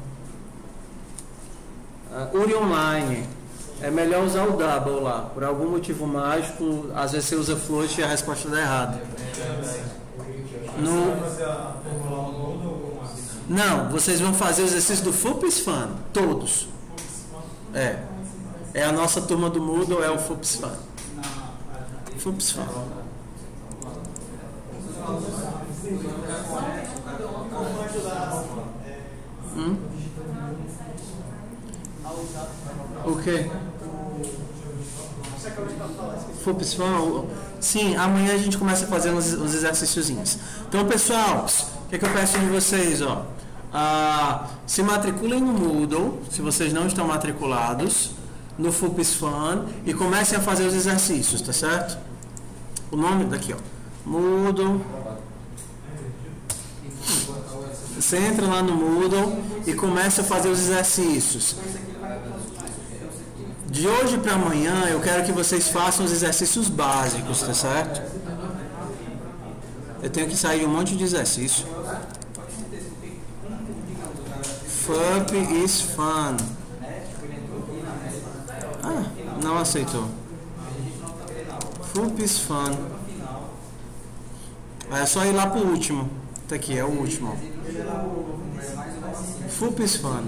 procure online. É melhor usar o double lá. Por algum motivo mágico, às vezes você usa float e a resposta dá errada. Não, vocês vão fazer o exercício do FUPS Fun, todos. É a nossa turma do Moodle, é o FUPS Fun. FUPS Fun. O quê? FUPS Fun? Sim, amanhã a gente começa a fazer uns exercíciozinhos. Então, pessoal, o que eu peço de vocês, ó? Se matriculem no Moodle, se vocês não estão matriculados, no FUPS Fun, e comecem a fazer os exercícios, tá certo? O nome daqui, ó, Moodle. Você entra lá no Moodle e começa a fazer os exercícios. De hoje para amanhã, eu quero que vocês façam os exercícios básicos, tá certo? Eu tenho que sair de um monte de exercício. FUP is fun. Não aceitou. FUP is fun. É só ir lá pro último. Tá aqui, é o último. FUP is fun.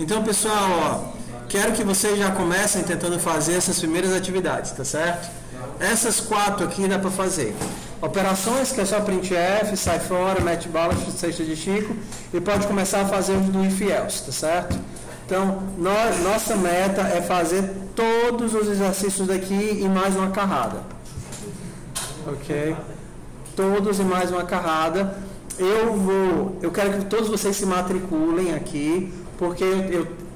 Então, pessoal, ó, quero que vocês já comecem tentando fazer essas primeiras atividades, tá certo? Essas 4 aqui dá para fazer. Operações, que é só printf, sai fora, mete bala, cesta de Chico, e pode começar a fazer os do if else, tá certo? Então, nossa meta é fazer todos os exercícios daqui e mais uma carrada. Ok? Todos e mais uma carrada. Eu quero que todos vocês se matriculem aqui, porque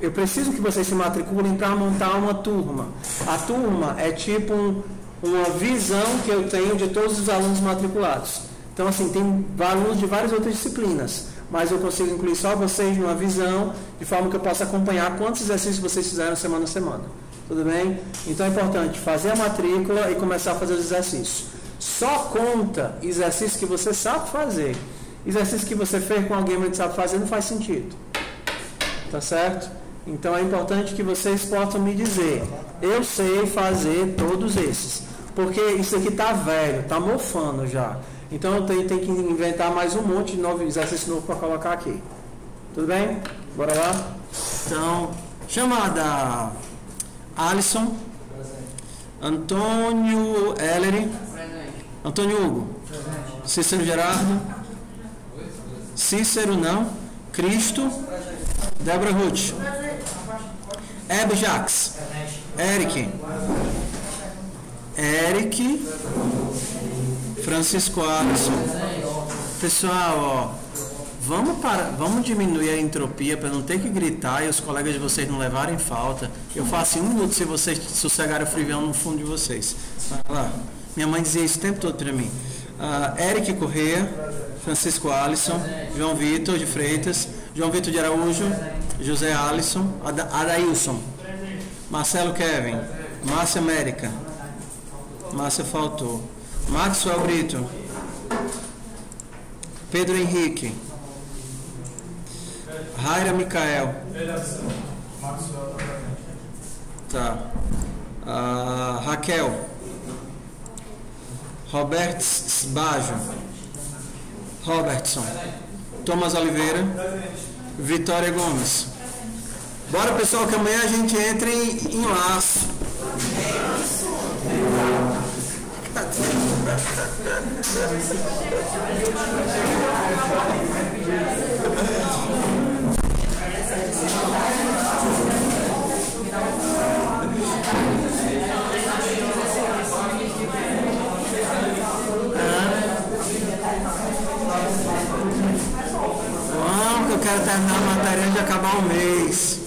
eu preciso que vocês se matriculem para montar uma turma. A turma é tipo uma visão que eu tenho de todos os alunos matriculados. Então, assim, tem alunos de várias outras disciplinas, mas eu consigo incluir só vocês numa visão, de forma que eu possa acompanhar quantos exercícios vocês fizeram semana a semana. Tudo bem? Então é importante fazer a matrícula e começar a fazer os exercícios. Só conta exercício que você sabe fazer. Exercício que você fez com alguém mas não sabe fazer não faz sentido. Tá certo? Então é importante que vocês possam me dizer: eu sei fazer todos esses, porque isso aqui tá velho, tá mofando já. Então eu tenho que inventar mais um monte de novo exercício novo para colocar aqui. Tudo bem? Bora lá? Então, chamada Alisson, Antônio Ellery, Antônio Hugo, Cícero Gerardo, Cícero não, Cristo, Débora Ruth, Hebe Jax, Eric, Francisco Alisson. Pessoal, ó, vamos diminuir a entropia para não ter que gritar e os colegas de vocês não levarem falta. Eu faço em 1 minuto se vocês sossegarem o frivião no fundo de vocês. Vai lá. Minha mãe dizia isso o tempo todo para mim. Eric Correia, Francisco Alisson, João Vitor de Freitas, João Vitor de Araújo, José Alisson, Adailson, Marcelo Kevin, Márcia América, Márcia faltou, Maxwell Brito, Pedro Henrique, Raira Micael, tá, Raquel, Robertson, Thomas Oliveira, Vitória Gomes. Bora, pessoal, que amanhã a gente entra em laço. Eu quero terminar a matéria antes de acabar o mês.